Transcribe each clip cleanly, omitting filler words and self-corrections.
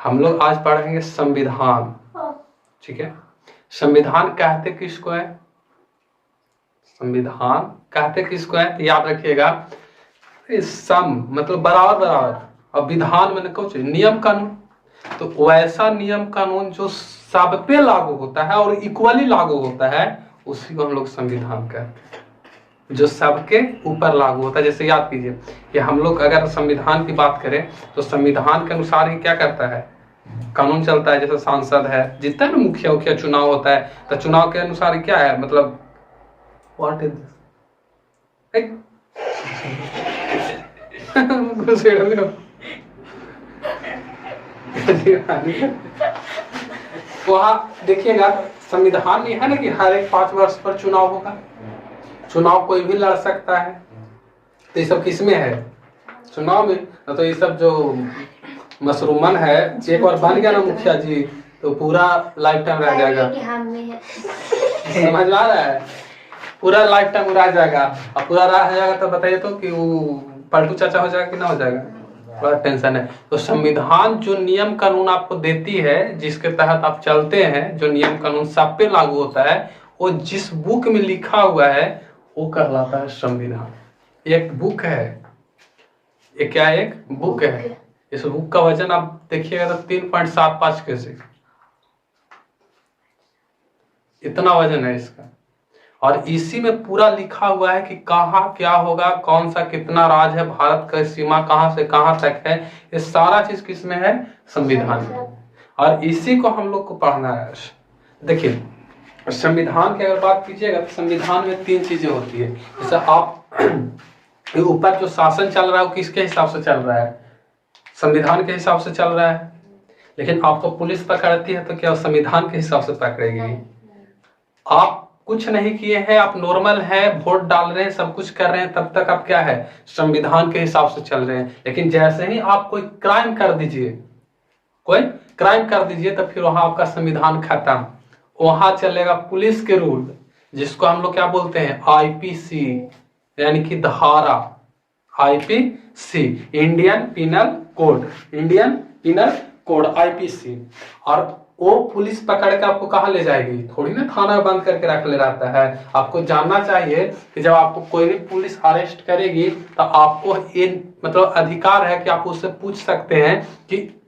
हम लोग आज पढ़ेंगे संविधान। ठीक है, संविधान कहते किसको है? संविधान कहते किसको है? तो याद रखिएगा, सम मतलब बराबर बराबर, और विधान मैंने कुछ नियम कानून। तो वैसा नियम कानून जो सब पे लागू होता है और इक्वली लागू होता है, उसी को हम लोग संविधान कहते हैं, जो सबके ऊपर लागू होता है। जैसे याद कीजिए कि हम लोग अगर संविधान की बात करें तो संविधान के अनुसार ही क्या करता है, कानून चलता है। जैसे सांसद है, जितना भी मुखिया उखिया चुनाव होता है, तो चुनाव के अनुसार क्या है, मतलब व्हाट इज वहां देखिएगा संविधान में है ना कि हर एक 5 वर्ष पर चुनाव होगा, चुनाव कोई भी लड़ सकता है। तो ये सब किसमें है? चुनाव में। तो ये सब जो मशरूमन है, एक बार बन गया ना मुखिया जी, तो पूरा लाइफ टाइम रह जाएगा। समझ में आ रहा है? पूरा लाइफ टाइम रह जाएगा, और पूरा रह जाएगा तो बताइए तो कि वो पलटू चाचा हो जाएगा कि ना हो जाएगा? बड़ा टेंशन है। तो संविधान जो नियम कानून आपको देती है, जिसके तहत आप चलते हैं, जो नियम कानून सब पे लागू होता है, वो जिस बुक में लिखा हुआ है वो कहलाता है संविधान। एक बुक है, ये क्या है? एक बुक है। इस बुक का वजन आप देखिएगा तो 3.75 केजी, इतना वजन है इसका। और इसी में पूरा लिखा हुआ है कि कहाँ क्या होगा, कौन सा कितना राज है, भारत का सीमा कहाँ से कहाँ तक है, ये सारा चीज किसमें है? संविधान में। और इसी को हम लोग को पढ़ना है। देखिए संविधान की अगर बात कीजिएगा तो संविधान में 3 चीजें होती है। जैसे आप ऊपर जो शासन चल रहा है वो किसके हिसाब से चल रहा है? संविधान के हिसाब से चल रहा है। लेकिन आपको पुलिस पकड़ती है तो क्या संविधान के हिसाब से पकड़ेगी? आप कुछ नहीं किए हैं, आप नॉर्मल हैं, वोट डाल रहे हैं, सब कुछ कर रहे हैं, तब तक आप क्या है? संविधान के हिसाब से चल रहे हैं। लेकिन जैसे ही आप कोई क्राइम कर दीजिए, कोई क्राइम कर दीजिए, तो फिर वहां आपका संविधान खत्म। वहां चलेगा पुलिस के रूल, जिसको हम लोग क्या बोलते हैं? आईपीसी, यानी कि धारा IPC, Indian penal code, Indian penal code IPC. और वो पुलिस पकड़ के आपको कहाँ ले जाएगी? थोड़ी ना थाना में बंद करके रख ले रहता है। आपको जानना चाहिए कि जब आपको कोई भी पुलिस अरेस्ट करेगी तो आपको ये मतलब अधिकार है कि आप उससे पूछ सकते हैं कि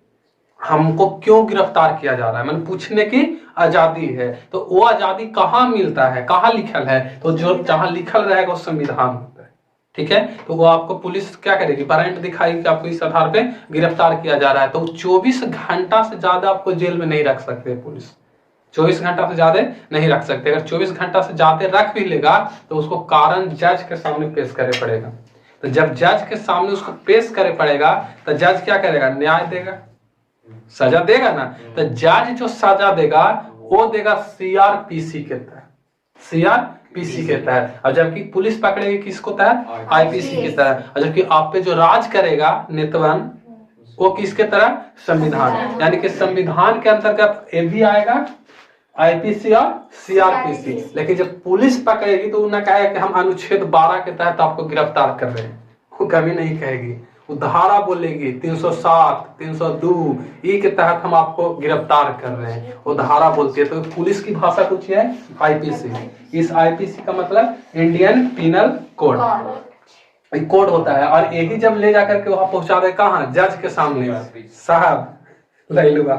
हमको क्यों गिरफ्तार किया जा रहा है, मैंने पूछने की आजादी है। तो वो आजादी कहाँ मिलता है, कहाँ लिखल है? तो जो जहां लिखल रहेगा वो संविधान होता है। ठीक है, तो वो आपको पुलिस क्या करेगी? वारंट दिखाएगी कि आपको इस आधार पे गिरफ्तार किया जा रहा है। तो 24 घंटा से ज्यादा आपको जेल में नहीं रख सकते पुलिस, 24 घंटा से ज्यादा नहीं रख सकते। अगर 24 घंटा से ज्यादा रख भी लेगा तो उसको कारण जज के सामने पेश करे पड़ेगा। तो जब जज के सामने उसको पेश करे पड़ेगा तो जज क्या करेगा? न्याय देगा, सजा देगा ना। तो जज जो सजा देगा वो देगा सीआरपीसी के तहत, सीआरपीसी के तहत। और जबकि पुलिस पकड़ेगी किसको तहत? आईपीसी के तहत। और जबकि आप पे जो राज करेगा नेतवन, वो किसके तरह? संविधान। यानी कि संविधान के अंतर्गत ये भी आएगा आईपीसी और सीआरपीसी। लेकिन जब पुलिस पकड़ेगी तो उन्हें कहेगा कि हम अनुच्छेद 12 के तहत आपको गिरफ्तार कर रहे हैं, वो कभी नहीं कहेगी। वो धारा बोलेगी 307, 302 ई के तहत हम आपको गिरफ्तार कर रहे हैं, वो धारा बोलती है। तो पुलिस की भाषा कुछ है आईपीसी। इस आईपीसी का मतलब इंडियन पिनल कोड, कोड होता है। और यही जब ले जाकर के वहां पहुंचा दे कहाँ? जज के सामने, साहब ले लूंगा।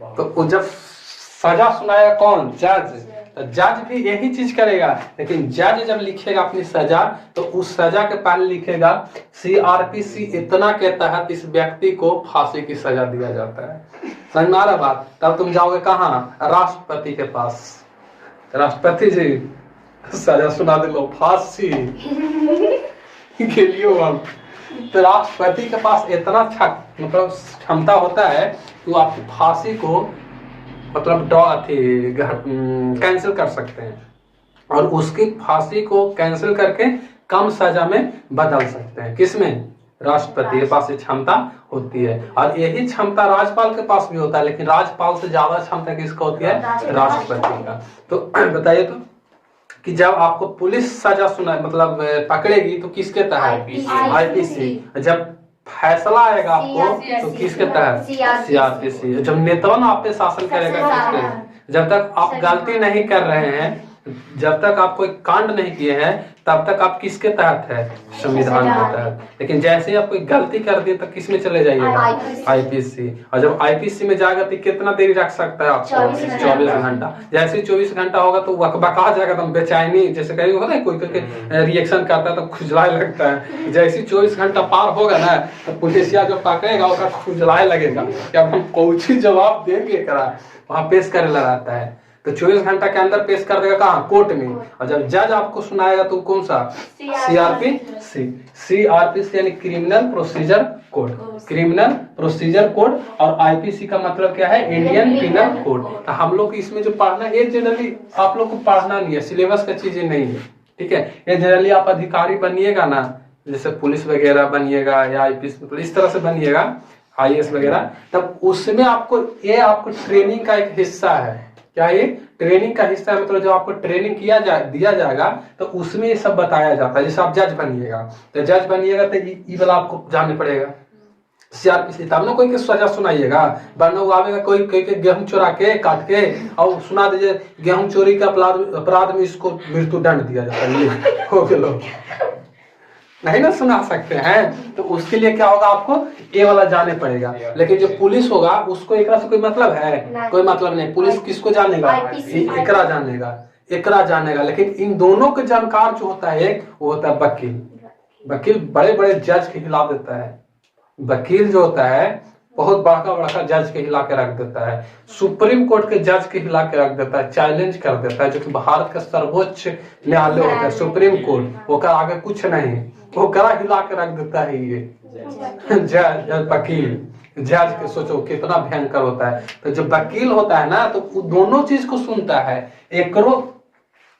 तो वो जब सजा सुनाएगा कौन? जज। तो जज भी यही चीज करेगा। लेकिन जज जब लिखेगा अपनी सजा तो उस सजा के पहले लिखेगा सीआरपीसी इतना के तहत इस व्यक्ति को फांसी की सजा दिया जाता है। समझ में आ रहा बात? तब तुम जाओगे कहाँ? राष्ट्रपति के पास। राष्ट्रपति जी सजा सुना दे लो, फांसी के लिए हम। तो राष्ट्रपति के पास इतना मतलब क्षमता होता है कि वो आपकी फांसी को मतलब कैंसिल कर सकते हैं, और उसकी फांसी को कैंसिल करके कम सजा में बदल सकते हैं। किसमें? राष्ट्रपति के पास ये क्षमता होती है। और यही क्षमता राज्यपाल के पास भी होता है, लेकिन राज्यपाल से ज्यादा क्षमता किसका होती है? राष्ट्रपति का। तो बताइए तो कि जब आपको पुलिस सजा सुना मतलब पकड़ेगी तो किसके तहत? आईपीसी। जब फैसला आएगा आपको तो किसके तहत? सीआरपीसी। जब नेतवन आप पे शासन करेगा किसके? जब तक आप गलती नहीं कर रहे हैं, जब तक आप कोई कांड नहीं किए हैं, तब तक आप किसके तहत है? संविधान के तहत। लेकिन जैसे ही आप कोई गलती कर दिए तो किस में चले जाइएगा? आईपीसी। और जब आईपीसी में जाएगा तो कितना देरी रख सकता है आपको? 24 घंटा। जैसे ही 24 घंटा होगा तो बका जाएगा, तो बेचैनी, जैसे कहीं होता है कोई रिएक्शन करता है तो खुजलाए लगता है। जैसे ही 24 घंटा पार होगा ना तो पुलिसिया जो पकड़ेगा उसका खुजलाए लगेगा कि अब हम कौन जवाब देंगे, करा वहां पेश करे लगाता है। तो 24 घंटा के अंदर पेश कर देगा कहाँ? कोर्ट में। और जब जज आपको सुनाएगा तो कौन सा? सीआरपीसी। सीआरपीसी यानी criminal procedure code. Criminal procedure code. और आईपीसी का मतलब क्या है? Indian penal code. तो हम लोग इसमें जो पढ़ना है, ये जनरली आप लोग को पढ़ना नहीं है, सिलेबस का चीजें नहीं है, ठीक है। ये जनरली आप अधिकारी बनिएगा ना, जैसे पुलिस वगैरह बनिएगा या आईपीसी, मतलब इस तरह से बनिएगा, आईएएस वगैरह, तब उसमें आपको ये आपको ट्रेनिंग का एक हिस्सा है। क्या ये ट्रेनिंग का हिस्सा है? मतलब जब आपको ट्रेनिंग दिया जाएगा तो उसमें ये सब बताया जाता है। जैसे आप जज बनिएगा तो ये वाला आपको जानने पड़ेगा, सीआरपीसी। तब ना कोई के सजा सुनाइएगा, वरना वो आवेगा कोई के गेहूं चोरा के काट के और सुना दीजिए गेहूं चोरी के अपराध में इसको मृत्यु दंड दिया जाता है, हो गया, नहीं ना सुना सकते हैं। तो उसके लिए क्या होगा? आपको ये वाला जाने पड़ेगा। लेकिन जो पुलिस होगा उसको एकरा से कोई मतलब है? कोई मतलब नहीं। पुलिस किसको जानेगा? एकरा जानेगा, एकरा जानेगा। लेकिन इन दोनों के जानकार जो होता है, एक वो होता है वकील। वकील बड़े बड़े जज के हिला देता है। वकील जो होता है बहुत बड़का बड़का जज के हिला के रख देता है, सुप्रीम कोर्ट के जज के हिला के रख देता है, चैलेंज कर देता है, जो कि भारत का सर्वोच्च न्यायालय होता है सुप्रीम कोर्ट। वो का आगे कुछ नहीं, वो करा हिला के रख देता है ये जज वकील। जज के सोचो कितना भयंकर होता है। तो जो वकील होता है ना, तो वो दोनों चीज को सुनता है, एकरो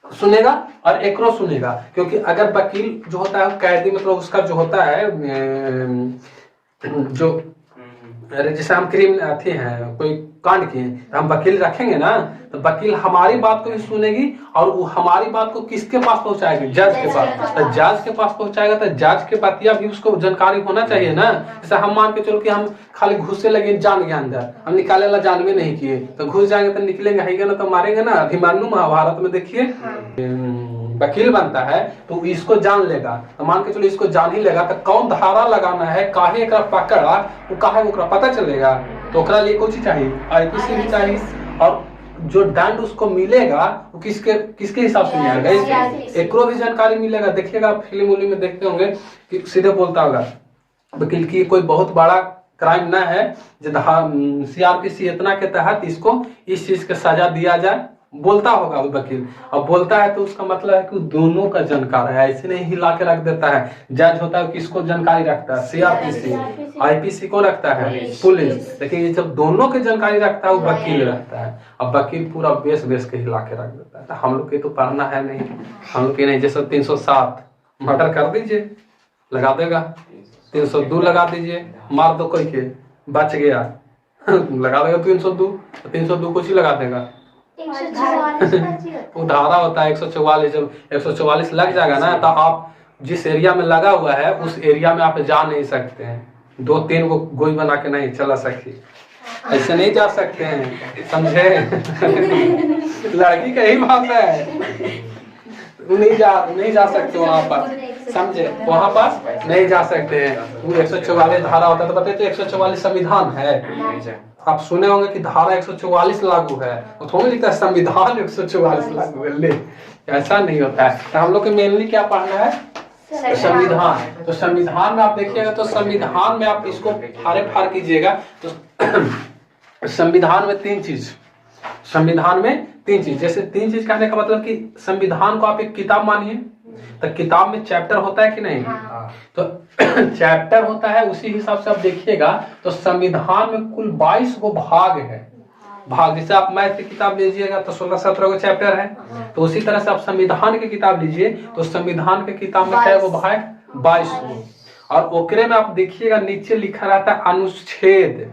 सुनेगा और एकरो सुनेगा। क्योंकि अगर वकील जो होता है कैदी, मतलब उसका जो होता है जो, अरे जैसे हम अथी हैं कोई कांड किए, हम वकील रखेंगे ना, तो वकील हमारी बात को भी सुनेगी और वो हमारी बात को किसके पास पहुंचाएगी? जज के पास। तो जज के पास पहुंचाएगा तो जज के बातिया भी उसको जानकारी होना चाहिए ना। जैसे हम मान के चलो कि हम खाली घुसने लगे जान के अंदर, हम निकाले वाला जानवे नहीं किए, तो घुस जाएंगे तो निकलेंगे है ना, तो मारेंगे ना। अभिमन्यु महाभारत में देखिए वकील बनता है तो इसको जान लेगा, तो मान के चलो इसको जान ही लेगा, तो कौन धारा लगाना है, काहे का पकड़ा, वो काहे ओकरा पता चलेगा। तो ओकरा लिए कुछ चाहिए, आईपीसी भी चाहिए। और जो दंड उसको मिलेगा वो किसके हिसाब से मिलेगा? एकरो भी जानकारी मिलेगा। देखिएगा फिल्म उल्म में देखते होंगे कि सीधे बोलता होगा वकील की कोई बहुत बड़ा क्राइम ना है जो सीआरपीसी इतना के तहत इसको इस चीज के सजा दिया जाए, बोलता होगा वो वकील। अब बोलता है तो उसका मतलब है कि दोनों का जानकार है, ऐसे नहीं हिला के रख देता है। जज होता है किसको जानकारी रखता है? सीआरपीसी। आईपीसी को रखता है? पुलिस। लेकिन ये जब दोनों की जानकारी रखता है वो वकील रखता है। अब वकील पूरा बेस के हिला के रख देता है। तो हम लोग के तो पढ़ना है नहीं, हम लोग के नहीं। जैसे 307 मर्डर कर दीजिए, लगा देगा। 302 लगा दीजिए, मार दो कोई के, बच गया, लगा देगा 302। 302 कुछ ही लगा देगा। वो धारा होता है 144। जब 144 लग जाएगा ना, तो आप जिस एरिया में लगा हुआ है उस एरिया में आप जा नहीं सकते हैं। 2-3 को गोई बना के नहीं चला सकती, ऐसे नहीं जा सकते हैं, समझे? लड़की का ही बात है, नहीं जा सकते वहां पर, समझे? वहां पास नहीं जा सकते हैं। वो 144 धारा होता है। तो बताइए, तो 144 संविधान है। आप सुने होंगे कि धारा 144 लागू है, वो थोड़ी लिखता है संविधान 144 लागू है। ले, ऐसा नहीं होता है। तो हम लोग को मेनली क्या पढ़ना है? संविधान। तो संविधान में आप देखिएगा तो संविधान में आप इसको फाड़ कीजिएगा तो संविधान में 3 चीज, संविधान में 3 चीज। जैसे 3 चीज कहने का मतलब कि संविधान को आप एक किताब मानिए, तो किताब में चैप्टर होता है कि नहीं? तो चैप्टर होता है, उसी हिसाब से आप देखिएगा तो संविधान में कुल 22 गो भाग है। भाग, जैसे आप मैथ की किताब लीजिएगा तो 16-17 गो चैप्टर है, तो उसी तरह से आप संविधान की किताब लीजिए तो संविधान के किताब में क्या वो भाग? 22 गो। और ओकरे में आप देखिएगा नीचे लिखा रहता है अनुच्छेद,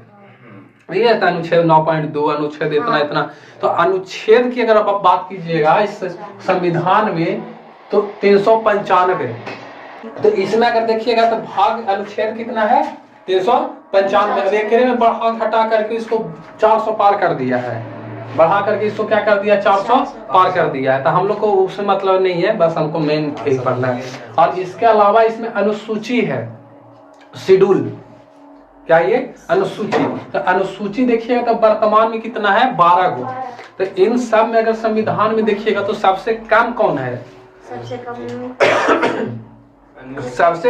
ये रहता है अनुच्छेद 9.2, अनुच्छेद इतना। तो अनुच्छेद की अगर आप बात कीजिएगा इस संविधान में तो 395। तो इसमें अगर देखिएगा तो भाग अनुच्छेद कितना है? 395 एकरे में बढ़ा घटा करके इसको 400 पार कर दिया है, बढ़ा करके इसको क्या कर दिया 400 पार कर दिया है। तो हम लोग को उससे मतलब नहीं है, बस हमको मेन यही पढ़ना है। और इसके अलावा इसमें अनुसूची है, शेड्यूल, क्या ये अनुसूची। तो अनुसूची देखिएगा तो वर्तमान में कितना है 12 गो। तो इन सब में अगर संविधान में देखिएगा तो सबसे कम कौन है, सबसे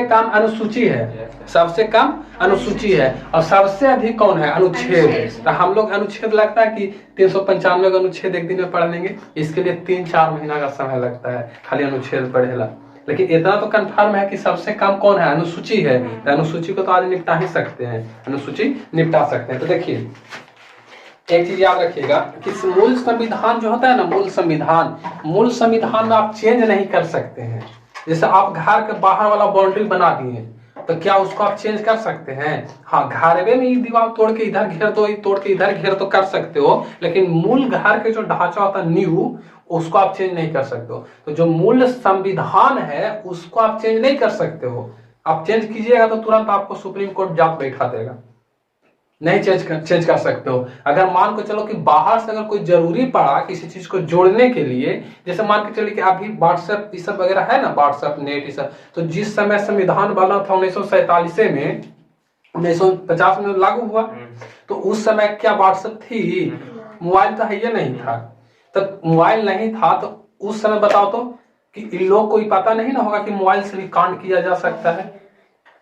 कम अनुसूची है, सबसे कम अनुसूची है। और सबसे अधिक कौन है, अनुच्छेद। तो हम लोग अनुच्छेद लगता है कि 395 का अनुच्छेद एक दिन में पढ़ लेंगे, इसके लिए 3-4 महीना का समय लगता है खाली अनुच्छेद पढ़ेला। लेकिन इतना तो कंफर्म है कि सबसे कम कौन है, अनुसूची है। तो अनुसूची को तो आज निपटा ही सकते हैं, अनुसूची निपटा सकते हैं। तो देखिए एक चीज याद रखिएगा कि मूल संविधान जो होता है ना, मूल संविधान में आप चेंज नहीं कर सकते हैं। जैसे आप घर के बाहर वाला बाउंड्री बना दिए तो क्या उसको आप चेंज कर सकते हैं? हाँ, घरवे में ही दीवार तोड़ के इधर घेर दो, तोड़ के इधर घेर तो कर सकते हो, लेकिन मूल घर के जो ढांचा होता है न्यू, उसको आप चेंज नहीं कर सकते हो। तो जो मूल संविधान है उसको आप चेंज नहीं कर सकते हो। आप चेंज कीजिएगा तो तुरंत आपको सुप्रीम कोर्ट जाके बैठा देगा, नहीं चेंज कर सकते हो। अगर मान को चलो कि बाहर से अगर कोई जरूरी पड़ा किसी चीज को जोड़ने के लिए, जैसे मान के चलिए कि अभी व्हाट्सएप ये सब वगैरह है ना, व्हाट्सएप नेट ये सब, तो जिस समय संविधान बना था 1947 में, 1950 में लागू हुआ, तो उस समय क्या व्हाट्सएप थी? मोबाइल तो है ये नहीं था। तो मोबाइल नहीं था तो उस समय बताओ तो कि इन लोग को पता नहीं ना होगा कि मोबाइल से भी कांड किया जा सकता है।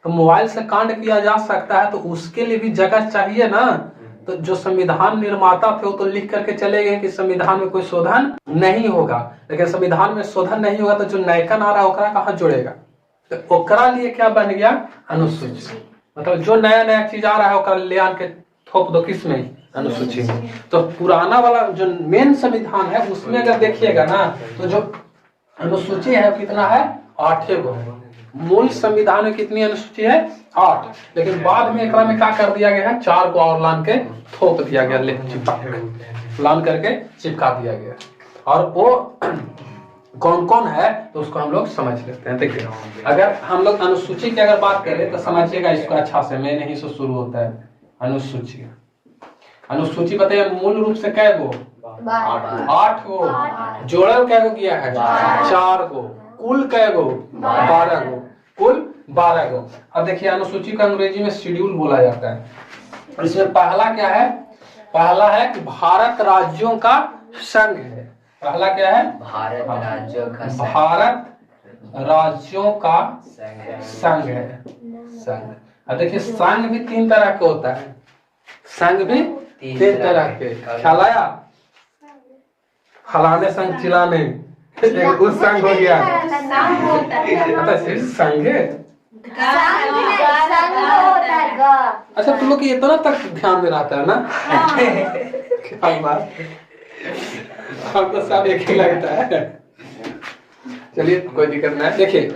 तो मोबाइल से कांड किया जा सकता है तो उसके लिए भी जगह चाहिए ना। तो जो संविधान निर्माता थे वो तो लिख करके चले गए कि संविधान में कोई शोधन नहीं होगा, लेकिन संविधान में शोधन नहीं होगा तो जो नयकन आ रहा है ओकरा कहाँ जोड़ेगा? तो ओकरा लिए क्या बन गया? अनुसूची। मतलब जो नया नया चीज आ रहा है ओकरा ले आके थोप दो किस में? अनुसूची में। तो पुराना वाला जो मेन संविधान है उसमें अगर देखिएगा ना तो जो अनुसूची है कितना है? 8 गो। मूल संविधान में कितनी अनुसूची है? 8। लेकिन बाद में एक में क्या कर दिया गया है? 4 को और लान के थोप दिया गया, लान करके चिपका दिया गया। और वो कौन कौन है तो उसको हम लोग समझ लेते हैं। देखिए अगर हम लोग अनुसूची की अगर बात करें तो समझिएगा इसको अच्छा से, मैं नहीं से शुरू होता है अनुसूची। अनुसूची बताइए मूल रूप से कै गो? 8 गो। जोड़ल कै गो किया है? 4 गो। कुल कै गो? 12 गो। कुल 12 गो। अब देखिए अनुसूची का अंग्रेजी में शेड्यूल बोला जाता है। इसमें पहला क्या है? पहला है कि भारत राज्यों का संघ है। पहला क्या है? भारत राज्यों का संघ है। संघ। अब देखिए संघ भी 3 तरह के होता है, संघ भी 3 तरह के। ख्याल आया? फलाने संघ चिलाने उस संघ हो गया। सिर्फ संघ है। अच्छा तुम लोग इतना तक ध्यान में रहता है ना? हमको सब एक ही लगता है। चलिए कोई दिक्कत नहीं है। देखिए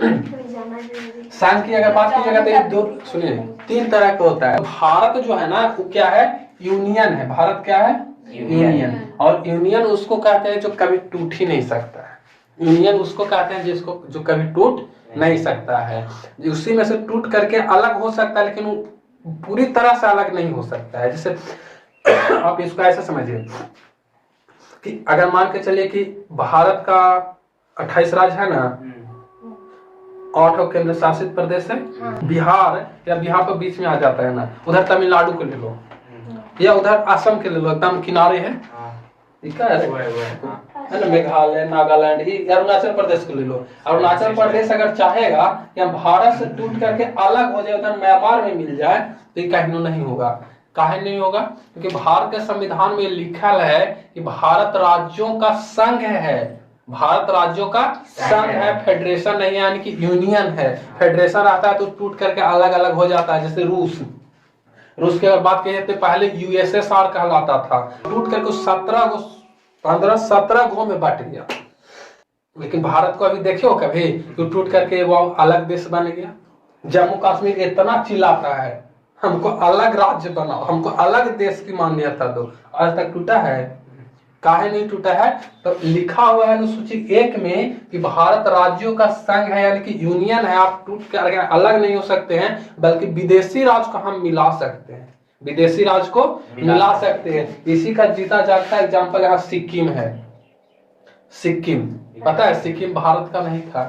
संघ की अगर बात कीजिएगा तो ये दो सुनिए 3 तरह का होता है। भारत जो है ना वो क्या है? यूनियन है। भारत क्या है? यूनियन। और यूनियन उसको कहते हैं जो कभी टूट ही नहीं सकता है। यूनियन उसको कहते हैं जिसको जो कभी टूट नहीं सकता है। उसी में से टूट करके अलग हो सकता है लेकिन वो पूरी तरह से अलग नहीं हो सकता है। जैसे आप इसको ऐसे समझिए कि अगर मान के चलिए कि भारत का 28 राज्य है ना, 8 केंद्र शासित प्रदेश है। बिहार या बिहार तो बीच में आ जाता है ना, उधर तमिलनाडु को ले लो या उधर असम के ले लो, एकदम किनारे है। ठीक है ना, मेघालय, नागालैंड, ही अरुणाचल प्रदेश को ले लो। अरुणाचल प्रदेश अगर चाहेगा कि हम भारत से टूट करके अलग हो जाए, उधर म्यांमार में मिल जाए, तो ये कहीं नहीं होगा। काहे नहीं होगा? क्योंकि भारत के संविधान में लिखा है कि भारत राज्यों का संघ है। भारत राज्यों का संघ है, फेडरेशन नहीं है, यानी कि यूनियन है। फेडरेशन आता है तो टूट करके अलग अलग हो जाता है। जैसे रूस की अगर बात की जाए पहले यूएसएसआर कहलाता था, टूट करके 17 गो में बांट गया। लेकिन भारत को अभी देखियो कभी तो टूट करके वो अलग देश बन गया। जम्मू कश्मीर इतना चिल्लाता है हमको अलग राज्य बनाओ, हमको अलग देश की मान्यता दो, आज तक टूटा है? काहे नहीं टूटा है? तो लिखा हुआ है अनुसूची 1 में कि भारत राज्यों का संघ है, यानी कि यूनियन है, आप टूट कर अलग नहीं हो सकते हैं, बल्कि विदेशी राज्य को हम मिला सकते हैं, विदेशी राज्य को मिला सकते हैं। इसी का जीता जागता एग्जाम्पल यहाँ सिक्किम है। सिक्किम पता है, सिक्किम भारत का नहीं था,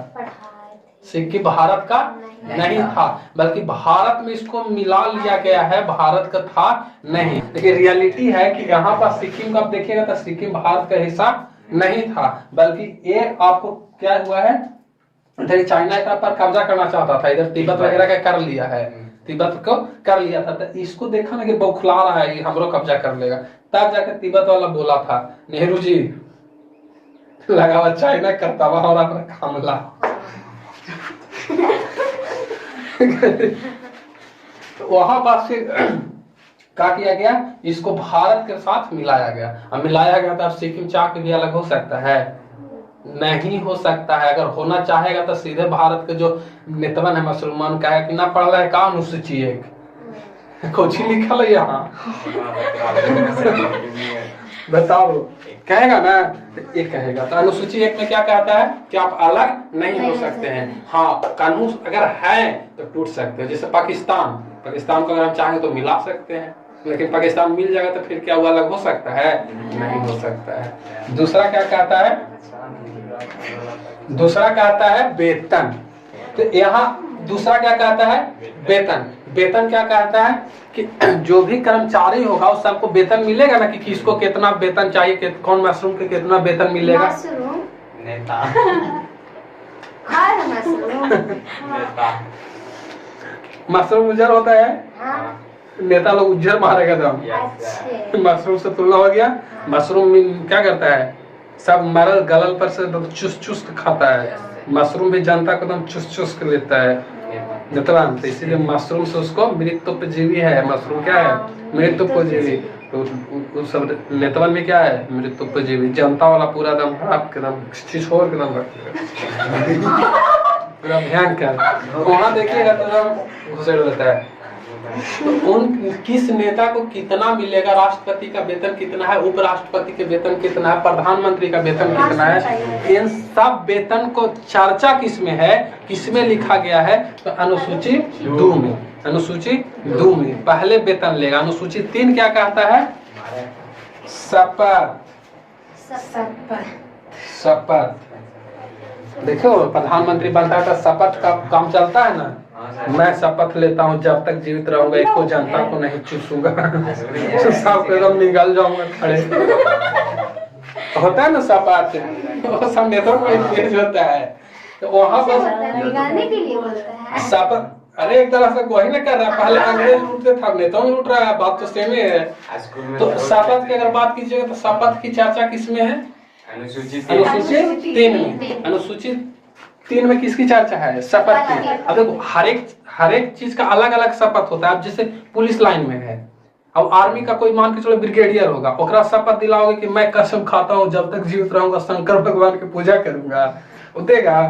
सिक्किम भारत का नहीं था, बल्कि भारत में इसको मिला लिया गया है, भारत का था नहीं। लेकिन रियलिटी है कि यहाँ पर सिक्किम का आप देखिएगा तो सिक्किम भारत का हिस्सा नहीं था, बल्कि ये आपको क्या हुआ है, इधर चाइना का पर कब्जा करना चाहता था, इधर तिब्बत वगैरह का कर लिया है, तिब्बत को कर लिया था। तो इसको देखा ना कि बौखला रहा है, हमरो कब्जा कर लेगा, तब जाकर तिब्बत वाला बोला था नेहरू जी लगा हुआ चाइना करता हुआ और अपना हमला तो वहां पर से क्या किया गया, इसको भारत के साथ मिलाया गया। अब मिलाया गया तो अब सिक्किम चाह के भी अलग हो सकता है? नहीं हो सकता है। अगर होना चाहेगा तो सीधे भारत के जो नेतवन है मुसलमान का है कि ना पढ़ रहा है का अनुसूची 1 कुछ लिखल है यहाँ बताओ, कहेगा ना ये कहेगा। तो अनुसूची 1 में क्या कहता है कि आप अलग नहीं हो सकते हैं। हाँ, कानून अगर है तो टूट सकते हैं। जैसे पाकिस्तान को अगर हम चाहें तो मिला सकते हैं, लेकिन पाकिस्तान मिल जाएगा तो फिर क्या वो अलग हो सकता है? नहीं हो सकता है। दूसरा क्या कहता है? दूसरा कहता है वेतन। तो यहाँ दूसरा क्या कहता है? वेतन। वेतन क्या कहता है कि जो भी कर्मचारी होगा उस सबको वेतन मिलेगा ना, कि किसको कितना वेतन चाहिए, कौन मशरूम के कितना वेतन मिलेगा। नेता मशरूम उज्जर होता है, नेता लोग उज्जर मारेगा दम। मशरूम से तुलना हो गया। मशरूम क्या करता है, सब मरल गलल पर से चुस्त चुस्त खाता है। मशरूम भी जनता को एकदम चुस्त चुस्त कर लेता है नेतवान, तो इसीलिए मशरूम से उसको मृत्युपजीवी है। मशरूम क्या है? मृत्युपजीवी। तो सब नेतवन में क्या है? मृत्युपजीवी। जनता वाला पूरा दम आपके दम छोड़ के दम पूरा भयंकर, वहाँ देखिएगा तो घुसेड़ लेता है। तो उन किस नेता को कितना मिलेगा, राष्ट्रपति का वेतन कितना है, उपराष्ट्रपति के वेतन कितना है, प्रधानमंत्री का वेतन कितना है, इन सब वेतन को चर्चा किसमें है, किसमें लिखा गया है? तो अनुसूची 2 में। अनुसूची 2 में पहले वेतन लेगा। अनुसूची 3 क्या कहता है? शपथ। शपथ। देखो प्रधानमंत्री बनता है तो शपथ का काम चलता है ना। मैं शपथ लेता हूँ जब तक जीवित रहूंगा एको जनता को नहीं चूसूंगा सब एकदम निकल जाऊंगा खड़े होता है ना शपथ, वो सब नेताओं को पेश होता है। तो वहाँ पर शपथ, अरे एक तरह से वही ना कर रहा है, पहले अंग्रेज लूटते थे, नेताओं लूट रहा है, बात तो सेम ही है। तो शपथ की अगर बात कीजिएगा तो शपथ की चर्चा किसमें है? अनुसूची 3 में। अनुसूची 3 में किसकी चर्चा है? शपथ की। अब देखो हर एक चीज का अलग अलग शपथ होता है। अब जैसे पुलिस लाइन में है, अब आर्मी का कोई मान के चलो ब्रिगेडियर होगा, ओकरा शपथ दिलाओगे कि मैं कसम खाता हूँ जब तक जीवित रहूंगा शंकर भगवान की पूजा करूंगा, वो देगा।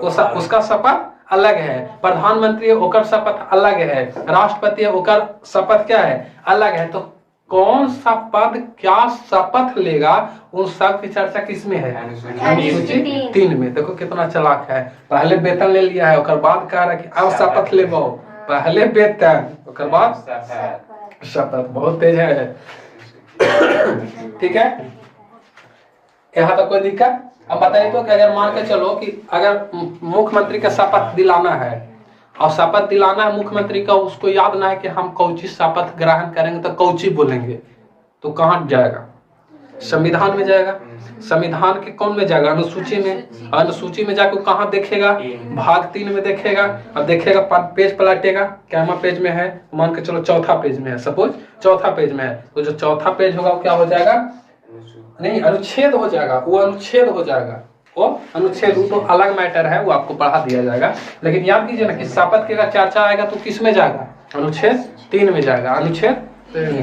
उसका शपथ अलग है। प्रधानमंत्री ओकर शपथ अलग है। राष्ट्रपति ओकर शपथ क्या है? अलग है। तो कौन सा पद क्या शपथ लेगा, उन सब की चर्चा किसमें है? अनुसूची 3 में। देखो कितना चालाक है, पहले वेतन ले लिया है, उसके बाद कह रहा है कि अब शपथ ले पाओ। पहले वेतन उसके बाद शपथ। बहुत तेज है ठीक है, यहाँ तक कोई दिक्कत? अब बताइए तो कि अगर मान के चलो कि अगर मुख्यमंत्री का शपथ दिलाना है, और शपथ दिलाना है मुख्यमंत्री का, उसको याद ना है कि हम कौची शपथ ग्रहण करेंगे तो कौची बोलेंगे, तो कहाँ जाएगा? संविधान में जाएगा। संविधान के कौन में जाएगा? अनुसूची में। अनुसूची में जाकर कहाँ देखेगा? भाग 3 में देखेगा। अब देखेगा पेज पलटेगा, क्या पेज में है? मान के चलो चौथा पेज में है, सपोज चौथा पेज में है, तो जो चौथा पेज होगा वो क्या हो जाएगा? नहीं, अनुच्छेद हो जाएगा। वो अनुच्छेद हो जाएगा, वो अनुच्छेद तो अलग मैटर है, वो आपको पढ़ा दिया जाएगा। लेकिन याद कीजिए ना कि शपथ की अगर चर्चा आएगा तो किस में जाएगा? अनुच्छेद 3 में जाएगा। अनुच्छेद नहीं,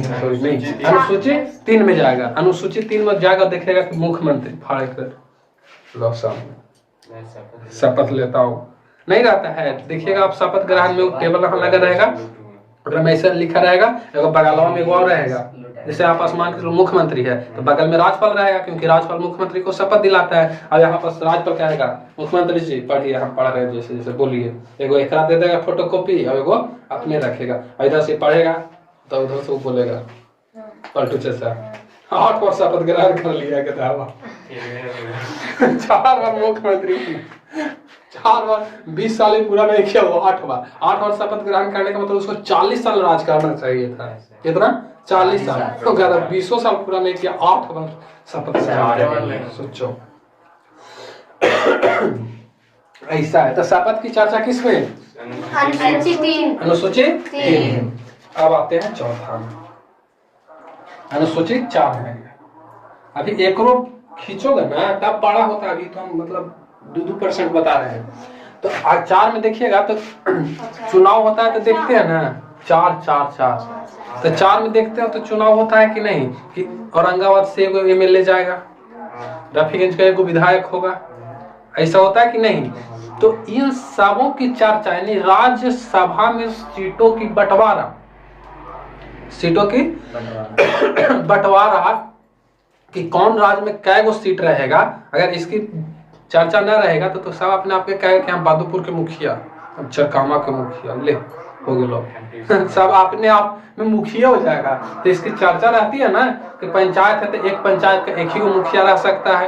अनुसूची 3 में जाएगा। अनुसूची 3 में जाएगा, देखेगा कि मुख्यमंत्री फाड़े कर शपथ लेता हूँ, नहीं रहता है। देखिएगा आप शपथ ग्रहण में टेबल लगा रहेगा, अगर में ऐसा लिखा रहेगा, अगर बगलवा में एगो और रहेगा, जैसे आप मान के मुख्यमंत्री है तो बगल में राज्यपाल रहेगा, क्योंकि राज्यपाल मुख्यमंत्री को शपथ दिलाता है। अब यहाँ पर राज्यपाल कहेगा मुख्यमंत्री जी पढ़िए, हम पढ़ रहे हैं, जैसे जैसे बोलिए, एगो एकरा दे देगा फोटोकॉपी और एगो अपने रखेगा, इधर से पढ़ेगा तो उधर से वो बोलेगा पलटू चाचा 8 वर्ष शपथ ग्रहण कर लिया के दावा 4 बार मुख्यमंत्री, 4 बार 20 साल ही पूरा नहीं किया वो 8 बार शपथ ग्रहण करने का मतलब उसको 40 साल राज करना चाहिए था। कितना? 40 साल। तो 20 साल पूरा नहीं किया, 8 बार शपथ ग्रहण, सोचो ऐसा है। तो शपथ की चर्चा किस में? अनुसूचित 3। अब आते हैं चौथा अनुसूचित 4 में। अभी एक खींचोगे ना तब बड़ा होता है, अभी तो हम मतलब 2% बता रहे हैं। तो 4 में देखिएगा तो चुनाव होता है तो देखते हैं ना 4 तो 4 में देखते हैं तो चुनाव होता है कि नहीं, कि औरंगाबाद से एगो MLA जाएगा, रफीगंज का एगो विधायक होगा, ऐसा होता है कि नहीं। तो इन सबों की चर्चा यानी राज्यसभा में सीटों की बंटवारा कि कौन राज्य में कै गो सीट रहेगा, अगर इसकी चर्चा न रहेगा तो सब अपने आप के कहे कि हम बहादुरपुर के मुखिया, हम चरकामा के मुखिया, ले हो गए लोग सब अपने आप में मुखिया हो जाएगा। तो इसकी चर्चा रहती है ना कि पंचायत है तो एक पंचायत का एक ही मुखिया रह सकता है,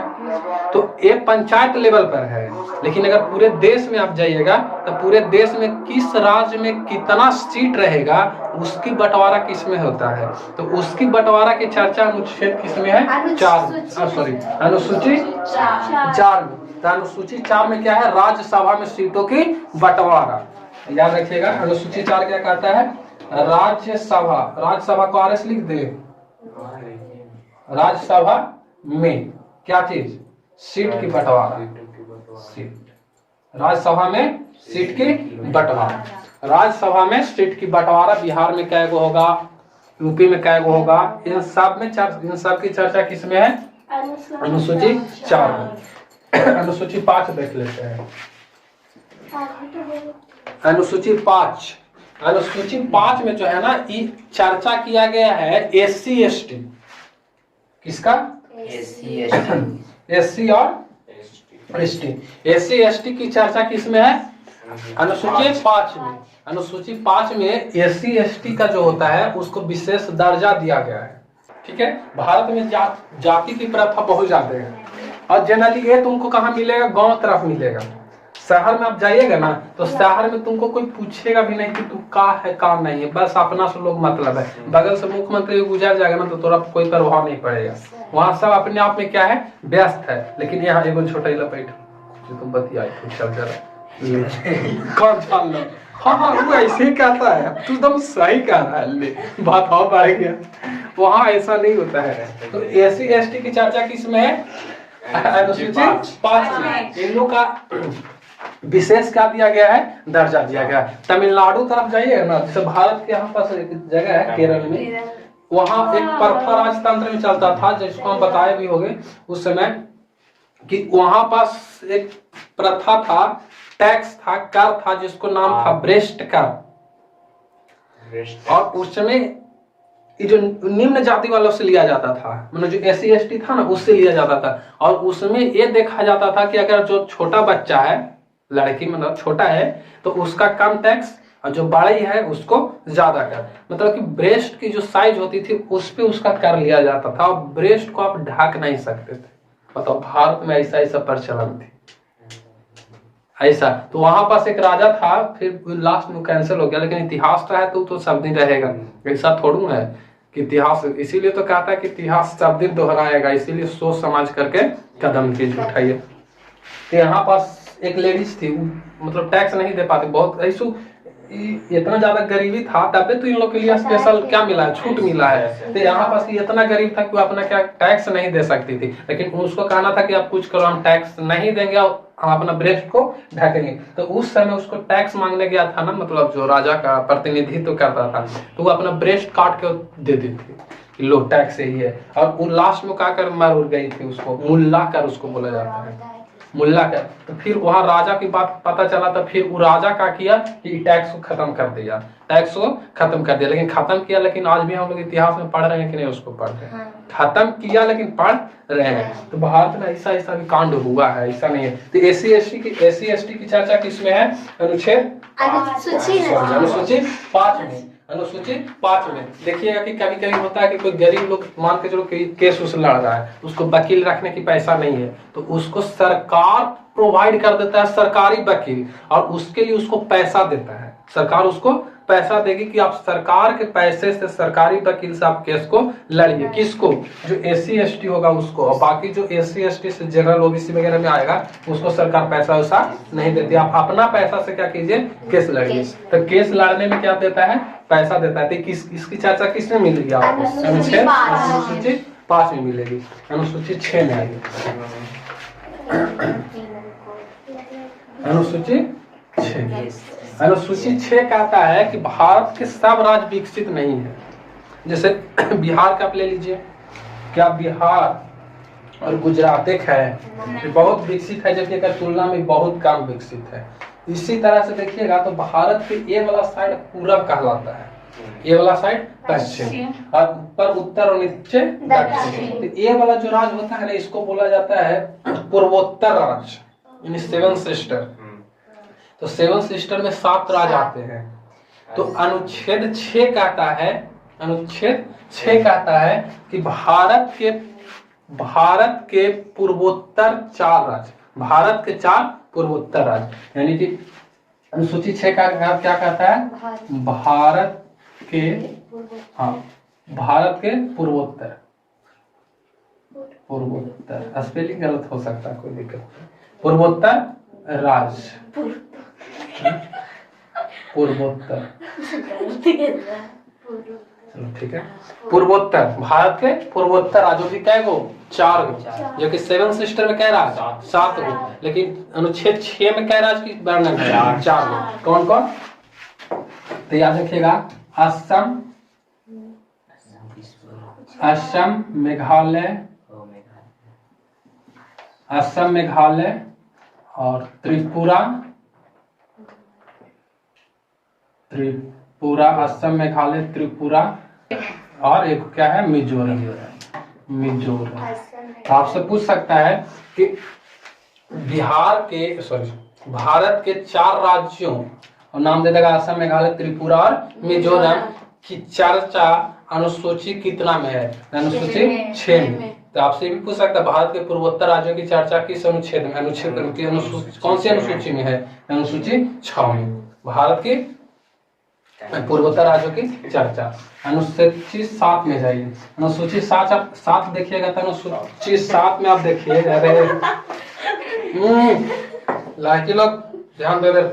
तो एक पंचायत लेवल पर है। लेकिन अगर पूरे देश में आप जाइएगा तो पूरे देश में किस राज्य में कितना सीट रहेगा उसकी बंटवारा किस में होता है, तो उसकी बंटवारा की चर्चा अनुच्छेद किस में है? अनुसूची 4 में। तो अनुसूची 4 में क्या है? राज्यसभा में सीटों की बंटवारा। याद रखिएगा अनुसूची 4 क्या कहता है? राज्यसभा को RS लिख दे। राज्यसभा में क्या चीज? सीट की बंटवारा। राज्यसभा में सीट की बंटवारा। राज्यसभा में सीट की बंटवारा बिहार में क्या गो होगा, यूपी में क्या गो होगा, इन सब की चर्चा किस में है? अनुसूची 4 में। अनुसूची 5 देख लेते हैं। अनुसूची 5 में जो है ना चर्चा किया गया है SC ST। किसका? SC और SC ST की चर्चा किस में है? अनुसूची 5 में। अनुसूची 5 में SC ST का जो होता है उसको विशेष दर्जा दिया गया है। ठीक है, भारत में जाति की प्रथा बहुत ज्यादा है और जनरली ये तुमको कहाँ मिलेगा? गांव तरफ मिलेगा। शहर में आप जाइएगा ना तो शहर में तुमको कोई पूछेगा भी नहीं कि तू का है का नहीं है, बस अपना से लोग मतलब है। बगल से मुख्यमंत्री गुजर जाएगा ना तो थोड़ा कोई प्रभाव नहीं पड़ेगा, वहाँ सब अपने आप में क्या है? व्यस्त है। लेकिन यहाँ एगो छोटा ही लपेट जो तुम बतियाई चल जरा कौन जान लो। हाँ वो ऐसे ही कहता है, तू एकदम सही कह रहा है, ले बात और बढ़ गया। वहाँ ऐसा नहीं होता है। तो SC ST की चर्चा किस में है? अनुसूची 5 में। इन लोग का विशेष क्या दिया गया है? दर्जा दिया गया है। तमिलनाडु तरफ जाइए ना, जैसे भारत के यहाँ पास एक जगह है केरल में, वहाँ एक प्रथा राजतंत्र में चलता था जिसको हम बताए भी होंगे उस समय, कि वहाँ पास एक प्रथा था, टैक्स था, कर था, जिसको नाम था ब्रेस्ट कर। और उस समय जो निम्न जाति वालों से लिया जाता था, मतलब जो SC ST था ना उससे लिया जाता था। और उसमें ये देखा जाता था कि अगर जो छोटा बच्चा है, लड़की मतलब छोटा है, तो उसका कम टैक्स और जो बड़ी है उसको ज्यादा कर। मतलब कि ब्रेस्ट की जो साइज होती थी उस पे उसका कर लिया जाता था और ब्रेस्ट को आप ढक नहीं सकते थे। मतलब भारत में ऐसा प्रचलन थी ऐसा। तो वहां पास एक राजा था, फिर लास्ट में कैंसिल हो गया, लेकिन इतिहास तो है तो सब दिन रहेगा। ऐसा थोड़ा है कि इतिहास, इसीलिए तो कहता है कि इतिहास सब दिन दोहराएगा, इसीलिए सोच समझ करके कदम कीजिए, उठाइए। तो यहाँ पास एक लेडीज थी, मतलब टैक्स नहीं दे पाती, बहुत ऐसा इतना ज्यादा गरीबी था, तब तो इन लोग के लिए स्पेशल क्या मिला है? छूट मिला है। तो यहाँ पास इतना गरीब था कि वो अपना क्या टैक्स नहीं दे सकती थी, लेकिन उसको कहना था कि आप कुछ करो, हम टैक्स नहीं देंगे, हम अपना ब्रेस्ट को ढकेंगे। तो उस समय उसको टैक्स मांगने गया था ना, मतलब जो राजा का प्रतिनिधित्व करता था, तो वो अपना ब्रेस्ट काट के दे दी थी, लो टैक्स यही है। और वो लास्ट में क्या कर मर गई थी, उसको मुल्ला कर उसको बोला जाता है, मुल्ला का। तो फिर वहां राजा की बात पता चला, तो फिर वो राजा का किया कि टैक्स को खत्म कर दिया, टैक्स को खत्म कर दिया। लेकिन खत्म किया, लेकिन आज भी हम लोग इतिहास में पढ़ रहे हैं कि नहीं, उसको पढ़ रहे हैं। खत्म किया लेकिन पढ़ रहे हैं। तो भारत में ऐसा ऐसा भी कांड हुआ है, ऐसा नहीं है। तो एससी एसटी की चर्चा किसमें है? अनुच्छेद अनुसूची 5 में। अनुसूची 5 में देखिएगा कि कभी कभी होता है कि कोई गरीब लोग मान के चलो केस उस लड़ रहा है, उसको वकील रखने की पैसा नहीं है, तो उसको सरकार प्रोवाइड कर देता है सरकारी वकील, और उसके लिए उसको पैसा देता है। सरकार उसको पैसा देगी कि आप सरकार के पैसे से सरकारी वकील से आप केस को लड़िए। किसको? जो एससी एसटी होगा उसको, और बाकी जो एससी एसटी से जनरल ओबीसी वगैरह में आएगा उसको सरकार पैसा वैसा नहीं देती। आप अपना पैसा से क्या कीजिए? केस लड़िए। तो केस लड़ने में क्या देता है? पैसा देता है। तो इसकी चर्चा किसमें मिलेगी आपको? अनुसूची 5 में मिलेगी। अनुसूची 6 में आएगी। अनुसूची 6 अनुसूची 6 कहता है कि भारत के सब राज्य विकसित नहीं है। जैसे बिहार का आप ले लीजिए, क्या बिहार और गुजरात एक है बहुत विकसित है, जबकि अगर तुलना में बहुत कम विकसित है। इसी तरह से देखिएगा तो भारत के ये वाला साइड पूरब कहलाता है, ये वाला साइड पश्चिम, और ऊपर उत्तर और नीचे दक्षिण। तो ये वाला जो राज्य होता है ना, इसको बोला जाता है पूर्वोत्तर राज्य, यानी 7 सिस्टर। तो 7 सिस्टर में 7 राज्य आते हैं। तो अनुच्छेद 6 कहता है, अनुच्छेद 6 कहता है कि भारत के पूर्वोत्तर 4 राज्य, भारत के 4 पूर्वोत्तर राज्य, यानी कि अनुसूची 6 का क्या कहता है? भारत के, हाँ, भारत के पूर्वोत्तर, पूर्वोत्तर स्पेलिंग गलत हो सकता है, कोई दिक्कत नहीं, पूर्वोत्तर राज्य, पूर्वोत्तर, चलो ठीक है, पूर्वोत्तर, भारत के पूर्वोत्तर राज्यों की कै गो? 4 गो, जो कि 7 सिस्टर में कै राज्य? 7 गो। लेकिन अनुच्छेद 6 में कै राज्य की वर्णन है? 4 गो। कौन कौन? तो याद रखिएगा, असम, असम मेघालय, असम मेघालय और त्रिपुरा, त्रिपुरा, असम मेघालय त्रिपुरा, और एक क्या है? मिजोरम, मिजोरम। तो आपसे पूछ सकता है कि बिहार के, सॉरी, भारत के 4 राज्यों, और नाम दे देगा असम मेघालय त्रिपुरा और मिजोरम, की चर्चा अनुसूची कितना में है? अनुसूची 6 में। तो आपसे भी पूछ सकता है भारत के पूर्वोत्तर राज्यों की चर्चा किस अनुच्छेद में? अनुच्छेद कौन सी अनुसूची में है? अनुसूची 6 में। भारत के पूर्वोत्तर राज्यों की चर्चा अनुसूची 7 में जाइए। अनुसूची 7 देखिएगा तो अनुसूची 7 में आप देखिए, अरे लाइकी लोग ध्यान दे रहे,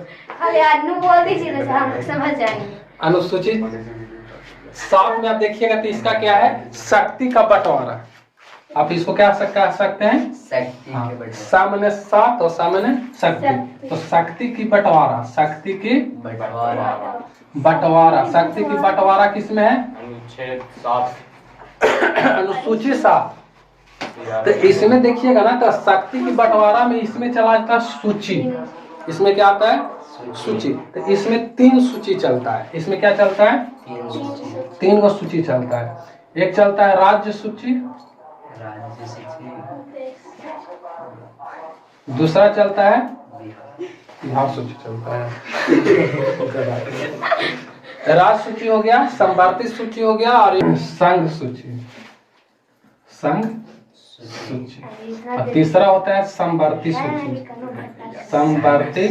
अनुसूची 7 में आप देखिएगा तो इसका क्या है? शक्ति का बंटवारा। आप इसको क्या कह सकते हैं? सामान्य 7 और सामान्य शक्ति। तो शक्ति की बंटवारा, शक्ति की बंटवारा, शक्ति की बंटवारा किसमें है? अनुच्छेद 7, अनुसूची 7। तो इसमें देखिएगा ना, तो शक्ति की बंटवारा में इसमें चला जाता है सूची। इसमें क्या आता है? सूची। तो इसमें 3 सूची चलता है। इसमें क्या चलता है? 3 गो सूची चलता है। एक चलता है राज्य सूची, दूसरा चलता है बिहार सूची चलता है, राज्य सूची हो गया, संवर्ती सूची हो गया, और संघ सूची, संघ सूची, और तीसरा होता है संवर्ती सूची, संवर्ती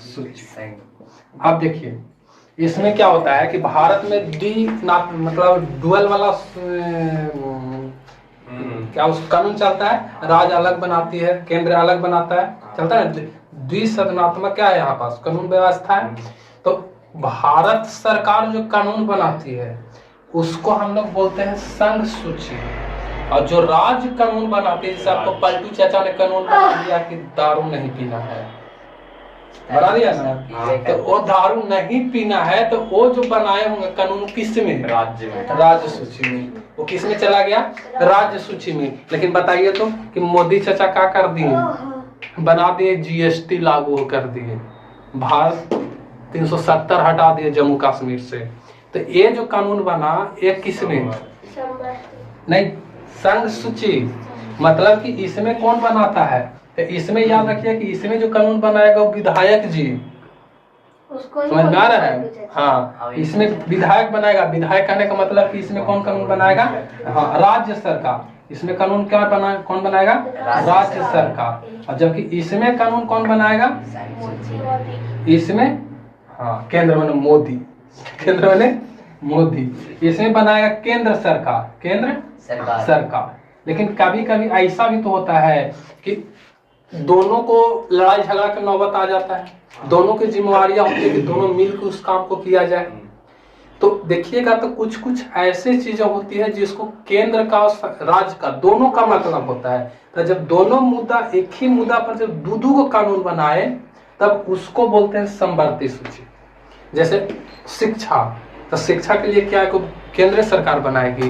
सूची। अब देखिए इसमें क्या होता है कि भारत में मतलब डुअल वाला क्या उस कानून चलता है, राज्य अलग बनाती है, केंद्र अलग बनाता है, चलता है। द्विसदनात्मक क्या है यहाँ पास कानून व्यवस्था है। तो भारत सरकार जो कानून बनाती है उसको हम लोग बोलते हैं संघ सूची, और जो राज्य कानून बनाते हैं, जैसे आपको पलटू चाचा ने कानून बना दिया कि दारू नहीं पीना है, बना दिया ना। तो वो दारू नहीं पीना है तो वो जो बनाए होंगे कानून किस में, राज्य सूची में। वो किस में चला गया, राज्य सूची में। लेकिन बताइए तो कि मोदी चाचा क्या कर दिए, बना दिए जीएसटी लागू कर दिए, भारत 370 हटा दिए जम्मू कश्मीर से। तो ये जो कानून बना ये किस में, नहीं संघ सूची, मतलब कि इसमें कौन बनाता है, तो इसमें याद रखिए कि इसमें जो कानून बनाएगा वो विधायक जी, समझ में आ रहा है। हाँ, इसमें विधायक बनाएगा। विधायक कहने का मतलब कि इसमें कौन कानून बनाएगा, हाँ राज्य सरकार। इसमें कानून क्या बना, कौन बनाएगा, राज्य सरकार। और जबकि इसमें कानून कौन बनाएगा, इसमें हाँ केंद्र में मोदी, केंद्र में मोदी। इसमें बनाएगा केंद्र सरकार, केंद्र सरकार। लेकिन कभी कभी ऐसा भी तो होता है कि दोनों को लड़ाई झगड़ा के नौबत आ जाता है, दोनों की जिम्मेवारियां होती है कि दोनों मिलकर उस काम को किया जाए। तो देखिएगा तो कुछ कुछ ऐसी चीजें होती है जिसको केंद्र का और राज्य का दोनों का मतलब होता है। तो जब दोनों मुद्दा एक ही मुद्दा पर जब दो को कानून बनाए तब उसको बोलते हैं समवर्ती सूची। जैसे शिक्षा, तो शिक्षा के लिए क्या है, केंद्र सरकार बनाएगी।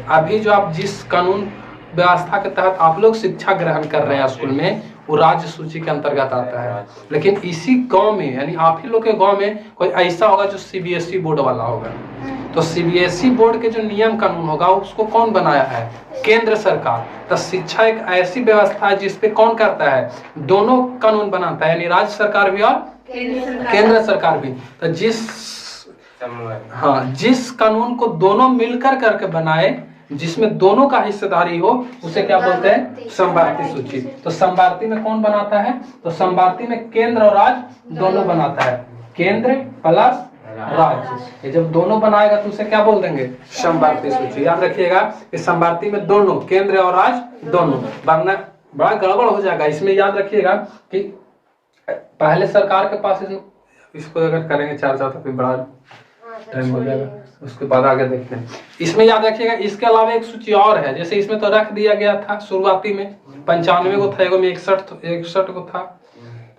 अभी जो आप जिस कानून व्यवस्था के तहत आप लोग शिक्षा ग्रहण कर रहे हैं स्कूल में, वो राज्य सूची के अंतर्गत आता है। लेकिन इसी गांव में यानी आप ही लोग के गांव में कोई ऐसा होगा जो सीबीएसई बोर्ड वाला होगा, तो सीबीएसई बोर्ड के जो नियम कानून होगा उसको कौन बनाया है, केंद्र सरकार। तो शिक्षा एक ऐसी व्यवस्था है जिसपे कौन करता है, दोनों कानून बनाता है, यानी राज्य सरकार भी और केंद्र सरकार भी। तो जिस कानून को दोनों मिलकर करके बनाए, जिसमें दोनों का हिस्सेदारी हो, उसे क्या बोलते हैं, समवर्ती सूची। तो समवर्ती में कौन बनाता है, तो समवर्ती में केंद्र और राज्य दोनों बनाता है, केंद्र प्लस राज्य। ये जब दोनों बनाएगा तो उसे क्या बोल देंगे, समवर्ती सूची। याद रखिएगा कि समवर्ती में दोनों केंद्र और राज्य दोनों, वरना बड़ा गड़बड़ हो जाएगा। इसमें याद रखिएगा कि पहले सरकार के पास इसको अगर करेंगे चर्चा तो फिर बड़ा टाइम हो जाएगा, उसके बाद आगे देखते हैं। इसमें याद रखिएगा इसके अलावा एक सूची और है। जैसे इसमें तो रख दिया गया था शुरुआती में 95 को था, एगो में 61 को था,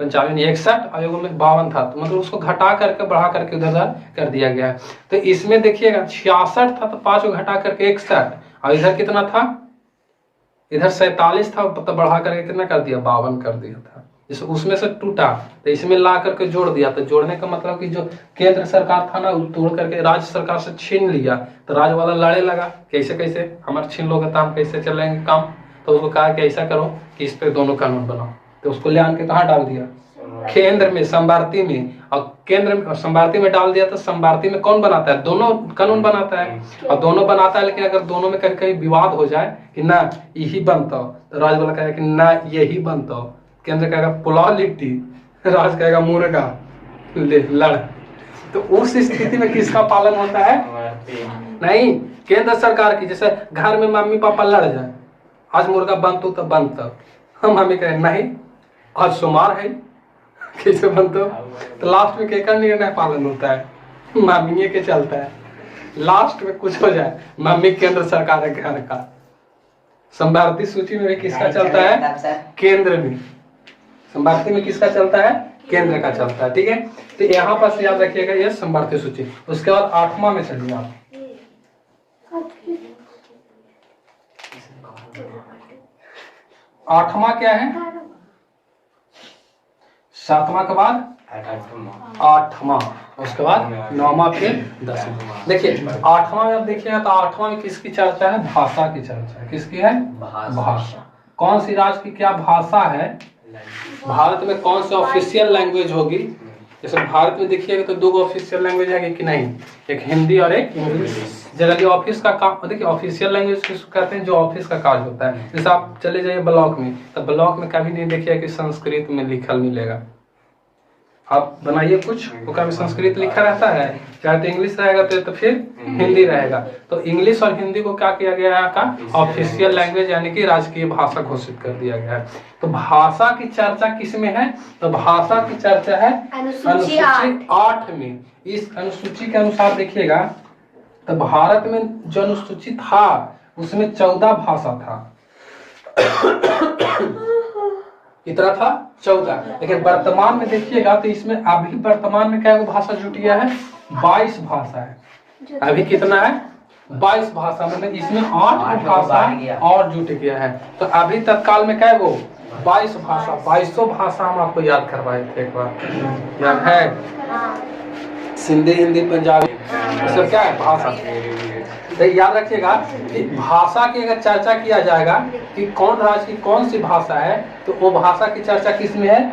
95 में 61 और एगो में 52 था, तो मतलब उसको घटा करके बढ़ा करके उधर कर दिया गया है। तो इसमें देखिएगा 66 था तो 5 को घटा करके 61, और इधर कितना था, इधर 47 था तो बढ़ा करके कितना कर दिया, 52 कर दिया था। जैसे उसमें से टूटा तो इसमें ला करके जोड़ दिया। तो जोड़ने का मतलब कि जो केंद्र सरकार था ना, तोड़ करके राज्य सरकार से छीन लिया। तो राज्य वाला लड़े लगा कैसे कैसे हमारे छीन लोगे तो हम कैसे चलेंगे काम। तो उसको कहा कि ऐसा करो कि इस पे दोनों कानून बनाओ। तो उसको ले आन के कहाँ डाल दिया, केंद्र में, समवर्ती में। और केंद्र में समवर्ती में डाल दिया तो समवर्ती में कौन बनाता है, दोनों कानून बनाता है। और दोनों बनाता है, लेकिन अगर दोनों में कहीं कहीं विवाद हो जाए कि ना यही बनता, तो राज्य वाला कहेगा कि ना यही बनता, केंद्र कहेगा पुलाव लिट्टी, राज कहेगा मुर्गा लड़। तो उस स्थिति में किसका पालन होता है, नहीं केंद्र सरकार की। जैसे घर में मम्मी पापा लड़ जाए, आज मुर्गा बनतो तो बनता, हम मम्मी कहे नहीं आज सोमवार है कैसे बनतो, तो लास्ट में केकर निर्णय पालन होता है, मम्मी के चलता है। लास्ट में कुछ हो जाए, मम्मी केंद्र सरकार है घर का। समवर्ती सूची में भी किसका चलता है, केंद्र में। समवर्ती में किसका चलता है, केंद्र का चलता है। ठीक है, तो यहाँ पर याद रखिएगा ये समवर्ती सूची। उसके बाद 8वां में चलिए आप, 8वां क्या है, 7वां के बाद 8वां, उसके बाद 9वां, फिर 10वां। देखिए 8वां में आप देखिएगा तो 8वां में किसकी चर्चा है, भाषा की चर्चा है। किसकी है, भाषा। कौन सी राज्य की क्या भाषा है, भारत में कौन सी ऑफिशियल लैंग्वेज होगी। जैसे भारत में देखिएगा तो 2 ऑफिशियल लैंग्वेज है कि नहीं, एक हिंदी और एक इंग्लिश। जनरली ऑफिस का काम, देखिए ऑफिशियल लैंग्वेज किसको कहते हैं, जो ऑफिस का काज होता है। जैसे आप चले जाइए ब्लॉक में, तो ब्लॉक में कभी नहीं देखिए कि संस्कृत में लिखल मिलेगा। आप बनाइए कुछ, वो कभी संस्कृत लिखा रहता है, चाहे तो इंग्लिश रहेगा तो फिर हिंदी रहेगा। तो इंग्लिश और हिंदी को क्या किया गया है, का ऑफिशियल लैंग्वेज यानी कि राजकीय भाषा घोषित कर दिया गया है। तो भाषा की चर्चा किसमें है, तो भाषा की चर्चा है अनुसूची 8 में। इस अनुसूची के अनुसार देखिएगा तो भारत में जो अनुसूची था उसमें 14 भाषा था। कितना था 14। लेकिन वर्तमान में देखिएगा तो इसमें अभी वर्तमान में क्या भाषा जुट गया है 22 भाषा है। अभी कितना है 22 भाषा, मतलब इसमें 8 भाषा और जुट गया है। तो अभी तत्काल में क्या वो 22 भाषा, 2200 भाषा हम आपको याद करवाए थे एक बार, याद है? सिंधी, हिंदी, पंजाबी, सब क्या है भाषा। तो याद रखिएगा कि भाषा की अगर चर्चा किया जाएगा कि कौन राज्य की कौन सी भाषा है, तो वो भाषा की चर्चा किस में है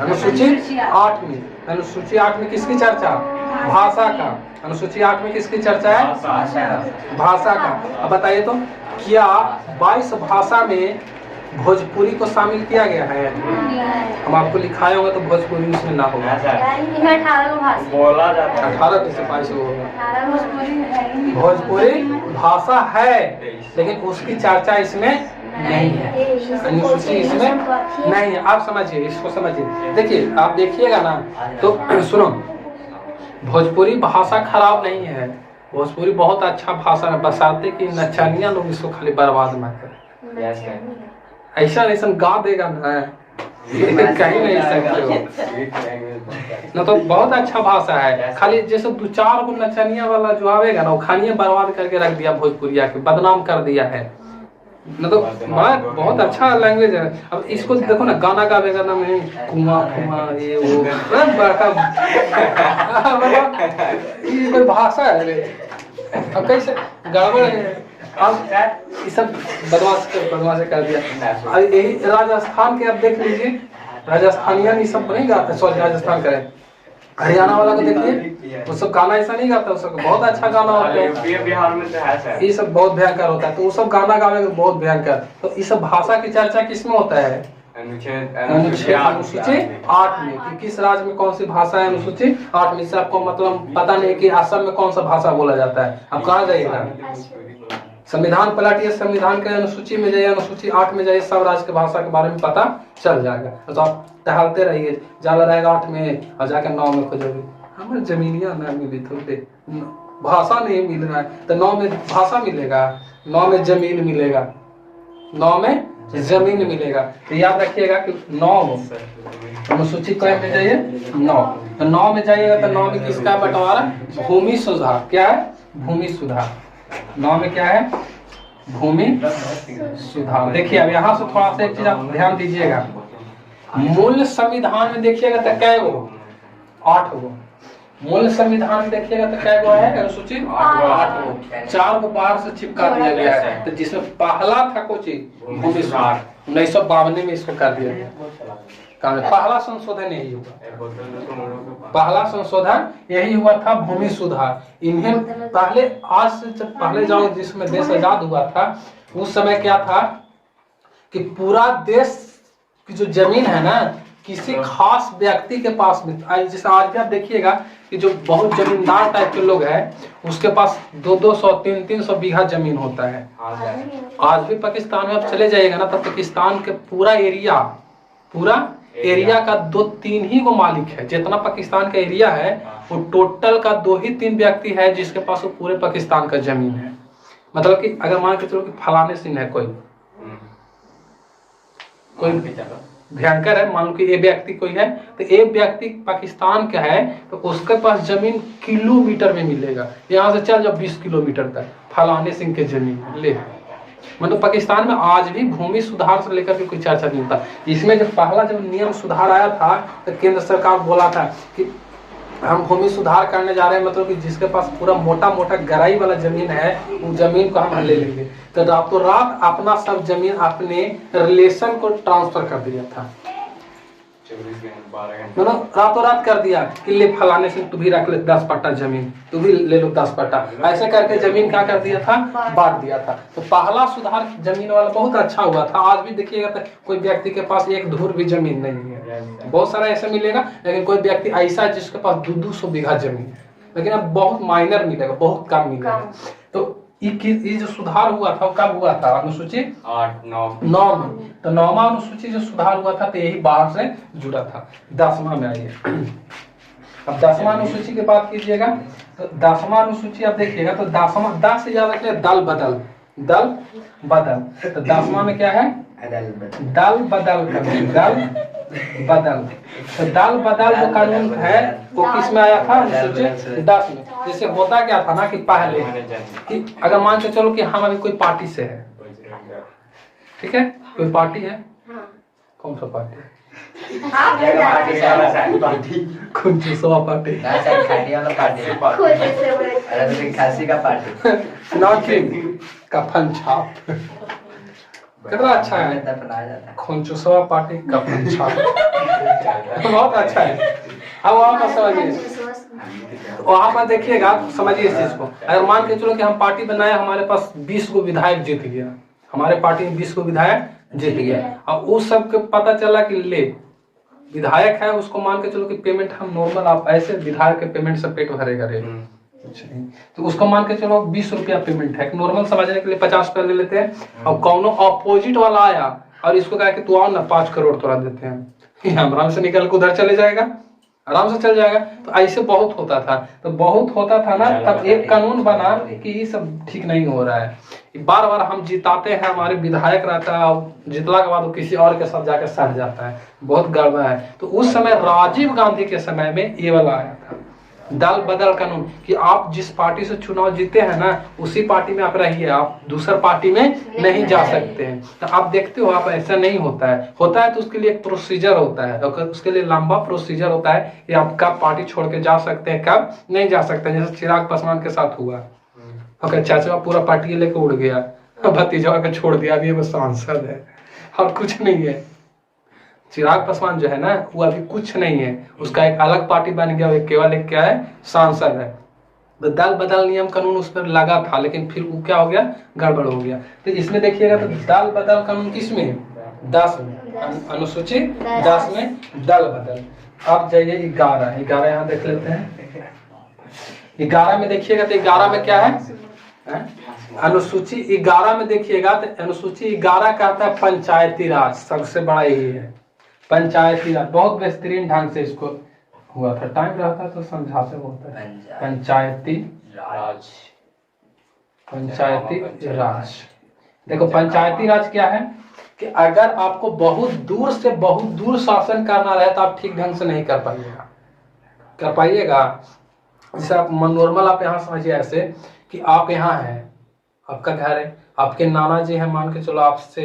अनुसूची 8 में। अनुसूची 8 में किसकी चर्चा भाषा का, अनुसूची 8 में किसकी चर्चा है भाषा का। अब बताइए तो क्या 22 भाषा में भोजपुरी को शामिल किया गया है? हम आपको लिखाए होगा तो भोजपुरी उसमें ना होगा, 18 से 22 होगा। भोजपुरी भाषा है लेकिन उसकी चर्चा इसमें नहीं है, अनुसूची इसमें नहीं है। आप समझिए, इसको समझिए। देखिए आप देखिएगा ना तो सुनो, भोजपुरी भाषा खराब नहीं है, भोजपुरी बहुत अच्छा भाषा है, बसाते कि नचनिया लोग इसको खाली बर्बाद ना करें। ऐसा गा देगा ना कहीं नहीं सकते हो ना, तो बहुत अच्छा भाषा है। खाली जैसे 2-4 गो नचनिया वाला जो आवेगा ना, वो खानिया बर्बाद करके रख दिया, भोजपुरिया के बदनाम कर दिया है ना। तो बड़ा बहुत अच्छा लैंग्वेज है। अब इसको देखो ना, गाना गावेगा ना मैं कुआं कुआं ये वो बड़का ये कोई भाषा है। अब कैसे गड़बड़ है, अब ये सब बदमाश कर दिया। यही राजस्थान के अब देख लीजिए, राजस्थानियन ये सब नहीं गाते, सॉरी राजस्थान का हरियाणा वाला को देखिए, वो सब गाना ऐसा नहीं गाता, उसका बहुत अच्छा गाना होता है। बिहार में ये सब बहुत भयंकर होता है, तो वो सब गाना गावे बहुत भयंकर। तो इस सब भाषा की चर्चा किसमें होता है अनुसूची 8 में, कि किस राज्य में कौन सी भाषा है अनुसूची 8 में। से आपको मतलब पता नहीं कि असम में कौन सा भाषा बोला जाता है, आप कहाँ जाइएगा संविधान पलटिए, संविधान के अनुसूची में जाइए, अनुसूची 8 में जाइए, सब राज्य के भाषा के बारे में पता चल जाएगा। तो आप टहलते रहिए, जाला रहेगा 8 में और जाकर 9 में खोजोगे। हमें जमीनिया ना मिली थोड़े, भाषा नहीं मिल रहा है, तो 9 में भाषा मिलेगा, 9 में जमीन मिलेगा, 9 में जमीन मिलेगा। तो याद रखिएगा कि 9 अनुसूची क्या में जाइए 9, तो 9 में जाइएगा तो 9 में किसका बंटवारा भूमि सुधार। क्या है भूमि सुधार, 9 में क्या है भूमि सुधार। देखिए अब यहाँ से थोड़ा सा एक चीज आप ध्यान दीजिएगा, मूल संविधान में देखिएगा तो कै गो 8 गो, मूल संविधान में देखिएगा तो कै गो है अनुसूची 8 गो, 4 गो बाहर से चिपका दिया गया है। तो जिसमें पहला था कोई चीज भूमि सुधार 1952 में इसको कर दिया गया। पहला संशोधन यही हुआ, पहला संशोधन यही हुआ था भूमि सुधार। इन्हें पहले आज से जब पहले जाओ जिसमें देश आजाद हुआ था, उस समय क्या था कि पूरा देश की जो जमीन है ना किसी खास व्यक्ति के पास में, जैसे आज भी आप देखिएगा कि जो बहुत जमींदार टाइप के लोग हैं उसके पास 200-200 300-300 बीघा जमीन होता है। आज भी पाकिस्तान में आप चले जाइएगा ना, तब पाकिस्तान के पूरा एरिया का 2-3 ही वो मालिक है। जितना पाकिस्तान का एरिया है वो टोटल का 2 ही 3 व्यक्ति है जिसके पास वो पूरे पाकिस्तान का जमीन है। मतलब कि अगर मान के चलो कि फलाने सिंह है कोई भयंकर है, मान लो कि ये व्यक्ति कोई है, तो एक व्यक्ति पाकिस्तान का है तो उसके पास जमीन किलोमीटर में मिलेगा। यहाँ से चल जाओ 20 किलोमीटर तक फलाने सिंह के जमीन ले। मतलब पाकिस्तान में आज भी भूमि सुधार से लेकर के कोई चर्चा नहीं होता। इसमें जब पहला जब नियम सुधार आया था तो केंद्र सरकार बोला था कि हम भूमि सुधार करने जा रहे हैं, मतलब कि जिसके पास पूरा मोटा मोटा गहराई वाला जमीन है वो जमीन को हम ले लेंगे। तो रातों रात अपना सब जमीन अपने रिलेशन को ट्रांसफर कर दिया था, मतलब रातों रात कर दिया कि ले फलाने से तू भी रख ले 10 पट्टा जमीन, तू भी ले लो 10 पट्टा, ऐसे करके जमीन क्या कर दिया था बांट दिया था। तो पहला सुधार जमीन वाला बहुत अच्छा हुआ था। आज भी देखिएगा तो कोई व्यक्ति के पास एक धूर भी जमीन नहीं है, बहुत सारा ऐसा मिलेगा, लेकिन कोई व्यक्ति ऐसा है जिसके पास 200 बीघा जमीन है, लेकिन अब बहुत माइनर मिलेगा, बहुत कम मिलेगा। तो ये जो सुधार हुआ था वो कब हुआ था अनुसूची 9 में। तो 9वां अनुसूची जो सुधार हुआ था तो यही बाहर से जुड़ा था। 10वां में आइए, अब 10वां अनुसूची की बात कीजिएगा तो 10वां अनुसूची आप देखिएगा तो 10वां 10 से याद रखिए दल बदल। तो 10वां में क्या है दल बदल कानून, दल बदल। तो दल बदल जो कानून है वो किस में आया था? 1910 में। जैसे होता क्या था ना कि पहले कि अगर मान के चलो कि हम अभी कोई पार्टी से है, ठीक है, कोई पार्टी है, कौन सा पार्टी? खुंचुसवा पार्टी, खांसी का पार्टी, नॉकिंग कफन छाप, कितना अच्छा है खुंचुसवा पार्टी कफन छाप, बहुत अच्छा है। अब वहाँ पर समझिए, वहाँ पर देखिएगा, समझिए इस चीज को। अगर मान के चलो कि हम पार्टी बनाए, हमारे पास 20 को विधायक जीत गया, हमारे पार्टी में 20 को विधायक जीत गया, और उस सब के पता चला कि ले विधायक है, उसको मान के चलो कि पेमेंट हम नॉर्मल, आप ऐसे विधायक के पेमेंट से पेट भरेगा रे, तो उसको मान के चलो 20 रुपया पेमेंट है, नॉर्मल समझने के लिए 50 रुपया ले लेते हैं। और कौनो अपोजिट वाला आया और इसको कहा कि तू आओ ना 5 करोड़ तोड़ा देते हैं, आराम से निकल के उधर चले जाएगा, आराम से चल जाएगा। तो ऐसे बहुत होता था, तो बहुत होता था ना, तब एक कानून बना कि ये सब ठीक नहीं हो रहा है, बार बार हम जिताते हैं, हमारे विधायक रहता है, जितला के बाद वो किसी और के साथ जाकर सट जाता है, बहुत गड़बड़ है। तो उस समय राजीव गांधी के समय में ये वाला आया था, दल बदल कानून, कि आप जिस पार्टी से चुनाव जीते हैं ना, उसी पार्टी में आप रहिए, आप दूसर पार्टी में नहीं जा सकते हैं। तो आप देखते हो, आप ऐसा नहीं होता है, होता है तो उसके लिए एक प्रोसीजर होता है, उसके लिए लंबा प्रोसीजर होता है कि आप कब पार्टी छोड़ के जा सकते हैं, कब नहीं जा सकते हैं। जैसे चिराग पासवान के साथ हुआ, चाचा पूरा पार्टी लेके उड़ गया, भतीजा के छोड़ दिया, अभी वो सांसद है और कुछ नहीं है। चिराग पासवान जो है ना, वो अभी कुछ नहीं है, उसका एक अलग पार्टी बन गया, वो केवल एक क्या है, सांसद है। तो दल बदल नियम कानून उस पर लगा था, लेकिन फिर वो क्या हो गया, गड़बड़ हो गया। तो इसमें देखिएगा, तो दल बदल कानून किसमें है? 10 में, अनुसूची 10 में दल बदल। अब जाइए 11 यहाँ देख लेते हैं। 11 में देखिएगा, तो 11 में क्या है? अनुसूची 11 में देखिएगा, तो अनुसूची 11 कहता है पंचायती राज, सबसे बड़ा यही है पंचायती राज। बहुत बेहतरीन ढंग से इसको हुआ था, टाइम रहता तो समझाते बहुत है। पंचायती राज, पंचायती राज। देखो पंचायती राज क्या है कि अगर आपको बहुत दूर से बहुत दूर शासन करना रहे तो आप ठीक ढंग से नहीं कर पाइएगा। जैसे आप नॉर्मल, आप यहाँ समझिए ऐसे कि आप यहाँ हैं, आपका घर है, आपके नाना जी हैं, मान के चलो आपसे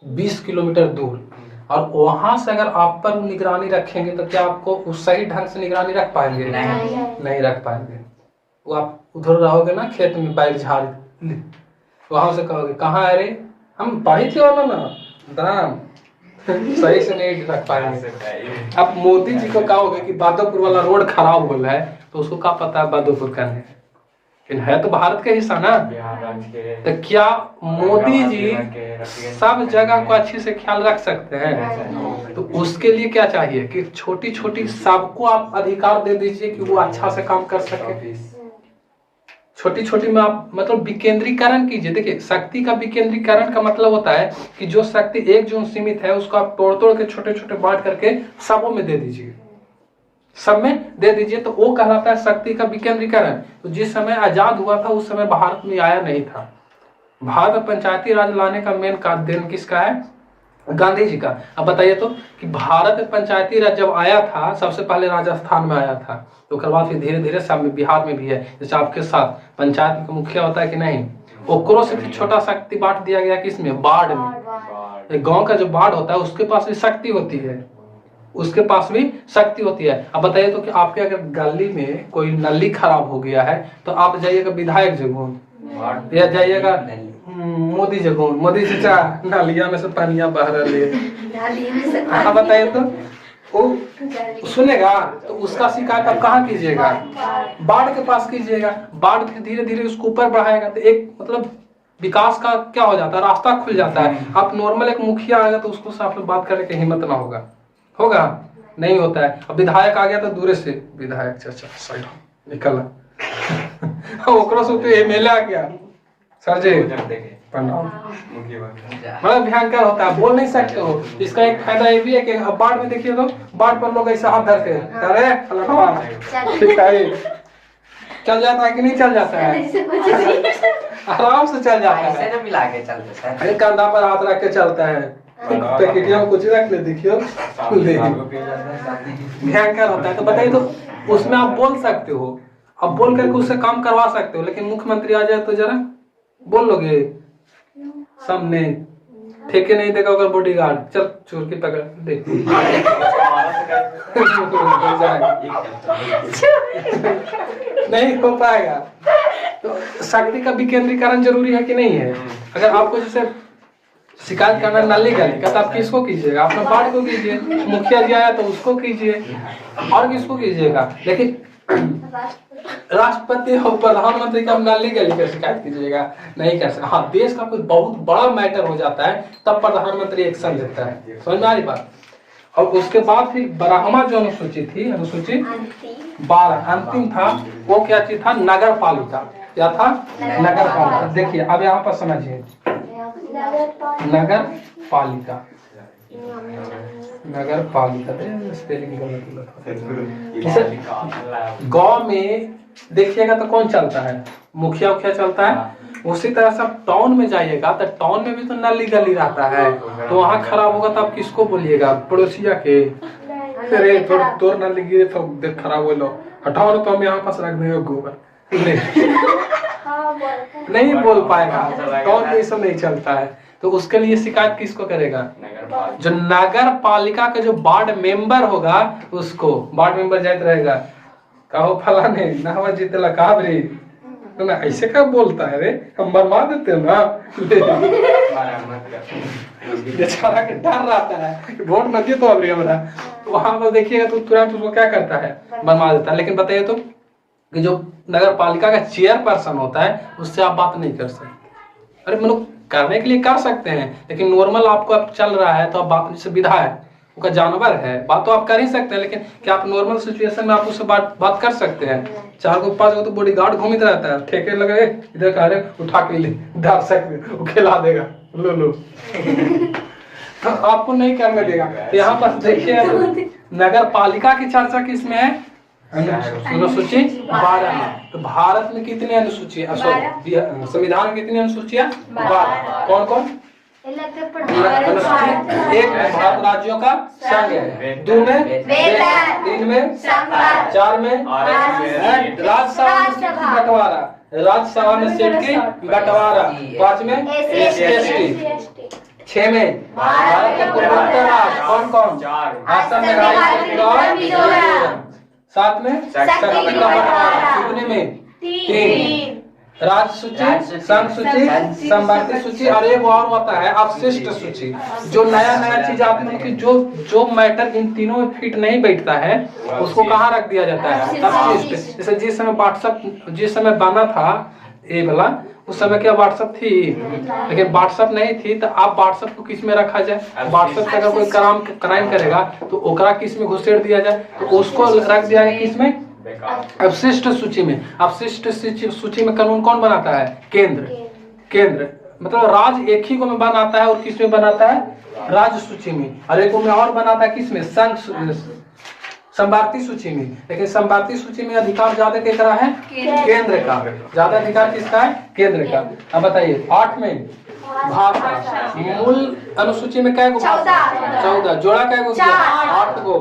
20 किलोमीटर दूर, और वहां से अगर आप पर निगरानी रखेंगे तो क्या आपको उस सही ढंग से निगरानी रख पाएंगे? नहीं रख पाएंगे। वो आप उधर रहोगे ना खेत में, बैल झाड़, वहां से कहोगे कहाँ है रे, हम पाई थे वाला ना दाम, सही से नहीं रख पाएंगे। आप मोदी जी को कहोगे कि बादोपुर वाला रोड खराब हो रहा है, तो उसको क्या पता है बादोपुर का है, लेकिन है तो भारत का हिस्सा ना। तो क्या मोदी जी सब जगह को अच्छे से ख्याल रख सकते हैं? तो उसके लिए क्या चाहिए कि छोटी छोटी सबको आप अधिकार दे दीजिए कि वो अच्छा से काम कर सके। छोटी छोटी में आप मतलब विकेंद्रीकरण कीजिए। देखिए, शक्ति का विकेंद्रीकरण का मतलब होता है कि जो शक्ति एक जोन सीमित है, उसको आप तोड़ तोड़ के छोटे छोटे बांट करके सबों में दे दीजिए, सब में दे दीजिए, तो वो कहलाता है शक्ति का विकेंद्रीकरण। तो जिस समय आजाद हुआ था उस समय भारत में आया नहीं था। भारत में पंचायती राज लाने का मेन देन किसका है? गांधी जी का। अब बताइए तो कि भारत में पंचायती राज जब आया था, सबसे पहले राजस्थान में आया था, तो उसके बाद फिर धीरे धीरे सब में, बिहार में भी है। जैसे आपके साथ पंचायत का मुखिया होता है कि नहीं, ओकरो से फिर छोटा शक्ति बांट दिया गया किसमें? बाढ़ में। गाँव का जो बाढ़ होता है उसके पास भी शक्ति होती है, उसके पास भी शक्ति होती है। अब बताइए तो कि आपके अगर गली में कोई नली खराब हो गया है तो आप जाइएगा विधायक जगह, या जाइएगा मोदी जगह, मोदी चाचा नालिया में से पानिया बह रही है, अब बताइए तो वो सुनेगा? तो उसका शिकायत आप कहाँ कीजिएगा? बाढ़ के पास कीजिएगा। बाढ़ फिर धीरे धीरे उसको ऊपर बढ़ाएगा, तो एक मतलब विकास का क्या हो जाता है, रास्ता खुल जाता है। आप नॉर्मल एक मुखिया आएगा तो उसको साफ बात करने की हिम्मत ना होगा नहीं होता है। अब विधायक आ गया तो दूर से विधायक चाचा साइड निकल ओकरो से तो एमएलए आ गया, सर जी प्रणाम, मतलब भयंकर होता है, बोल नहीं सकते हो। इसका एक फायदा ये भी है कि अब बाढ़ में देखिए तो बाढ़ पर लोग ऐसा हाथ धरते हैं, अरे ठीक है, चल जाता है कि नहीं चल जाता है? आराम से चल जाता ऐसे है। ना मिला के चलते सर। अरे कंधा पर हाथ रख के चलता है, पैकेटिया में कुछ रख ले, देखियो ले। भयंकर होता है। तो बताइए, तो उसमें आप बोल सकते हो, अब बोल करके उससे काम करवा सकते हो, लेकिन मुख्यमंत्री आ जाए तो जरा बोल लोगे सामने, ठेके नहीं देगा अगर बॉडीगार्ड, चल चोर की पकड़ दे। नहीं हो पाएगा। तो शक्ति का विकेंद्रीकरण जरूरी है कि नहीं है? अगर आपको जैसे शिकायत करना नाली गली का, तो आप किसको कीजिएगा? अपने वार्ड को कीजिए, मुखिया जी आया तो उसको कीजिए, और किसको कीजिएगा? लेकिन राष्ट्रपति और प्रधानमंत्री का नाली गली का शिकायत कीजिएगा? नहीं कर सकते। हाँ, देश का कोई बहुत बड़ा मैटर हो जाता है तब प्रधानमंत्री एक्शन लेता है। समझ में आ रही बात? और उसके बाद फिर ब्राह्मण जो अनुसूची थी, अनुसूची 12 अंतिम था, वो क्या चीज था? नगर पालिका। क्या था? नगर पालिका। देखिए अब यहाँ पर समझिए, नगर पालिका, नगर पालिका, स्पेलिंग गलत। गांव में देखिएगा तो कौन चलता है? मुखिया उखिया चलता है। उसी तरह से आप टाउन में जाइएगा तो टाउन में भी तो नाली गली रहता है, तो वहाँ खराब होगा तो आप किसको बोलिएगा? पड़ोसिया के, अरे तोड़ नाली गिरे तो देख खराब हो लो, हटाओ तो हम यहाँ पास रख देंगे गोबर। नहीं बोल पाएगा, टाउन में सब नहीं चलता है। तो उसके लिए शिकायत किसको करेगा? जो नगर पालिका का जो वार्ड मेंबर होगा उसको, वार्ड मेंबर जाते रहेगा, कहो फलाने नहवा जीतेला कहा रे, तो ना ऐसे क्या बोलता है रे, हम बर्मा देते हैं ना। बेचारा के डर रहता है वोट न दिए तो अब हमारा, वहां पर देखिएगा तो तुरंत उसको क्या करता है? बर्मा देता है। लेकिन बताइए तो कि जो नगर पालिका का चेयरपर्सन होता है उससे आप बात नहीं कर सकते। अरे मतलब करने के लिए कर सकते हैं, लेकिन नॉर्मल आपको अब चल रहा है तो आप बात, जैसे विधा है वो जानवर है, बात तो आप कर ही सकते हैं, लेकिन क्या आप नॉर्मल सिचुएशन में आप उससे बात कर सकते हैं? 4 को 5 को तो बॉडीगार्ड घूमित रहता है, ठेके लगे इधर कह रहे उठा के ले डाल सकते, वो खिला देगा, लो तो आपको नहीं करने देगा। तो यहाँ पर देखिए नगर पालिका की चर्चा किसमें है? अनुसूची 12 में। तो भारत में कितनी अनुसूची, संविधान में कितनी अनुसूचियां? 12। कौन कौन? अनुसूची 1 में भारत राज्यों का संघ है, 2 में, 3 में, 4 में राज्यसभा में सीट की बंटवारा, राज्यसभा में सीट की बंटवारा, 5 में SC/ST, 6 में भारत के पूर्वोत्तर राज्य कौन कौन? असम में राजस्थान, 7 में शक्ति का बंटवारा, कितने में? 3। राज्य सूची, संघ सूची, संवर्ती सूची, और एक और होता है अवशिष्ट सूची। जो नया चीज आती है कि जो मैटर इन तीनों में फिट नहीं बैठता है उसको कहाँ रख दिया जाता है? अवशिष्ट। जैसे जिस समय व्हाट्सएप जिस समय बना था ये वाला, उस समय क्या व्हाट्सएप थी? लेकिन व्हाट्सएप नहीं थी, तो आप व्हाट्सएप को किस में रखा जाए? व्हाट्सएप से अगर कोई क्राइम करेगा तो ओकरा किस में घुसेड़ दिया जाए? तो उसको रख दिया जाए किस में? अवशिष्ट सूची में। अवशिष्ट सूची में कानून कौन बनाता है? केंद्र मतलब राज्य एक ही को में बनाता है, और किस में बनाता है? राज्य सूची में। और एक में और बनाता है किस में? संघ संवर्ती सूची में। लेकिन संवर्ती सूची में अधिकार ज्यादा किसका है? केंद्र का। ज्यादा अधिकार किसका है? केंद्र का। अब बताइए 8 में भाषा, मूल अनुसूची में क्या? 14। जोड़ा क्या गया? 8 को।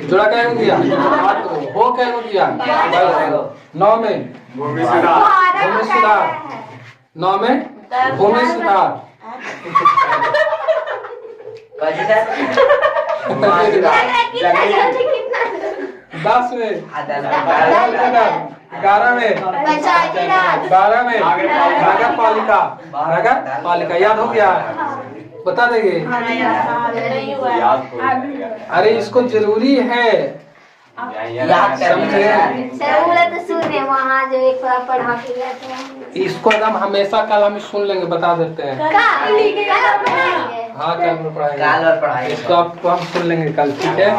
जोड़ा क्या हो गया? 8 को। हो क्या हो गया? 9 में भूमि सुधार, 9 में भूमि सुधार, 10 में 11 में 12 में नगर पालिका। याद हो गया? बता देंगे? अरे इसको जरूरी है समझे? इसको एकदम हमेशा कल हम सुन लेंगे, बता देते हैं। हाँ कल पढ़ाएंगे, इसको आपको हम सुन लेंगे कल, ठीक है?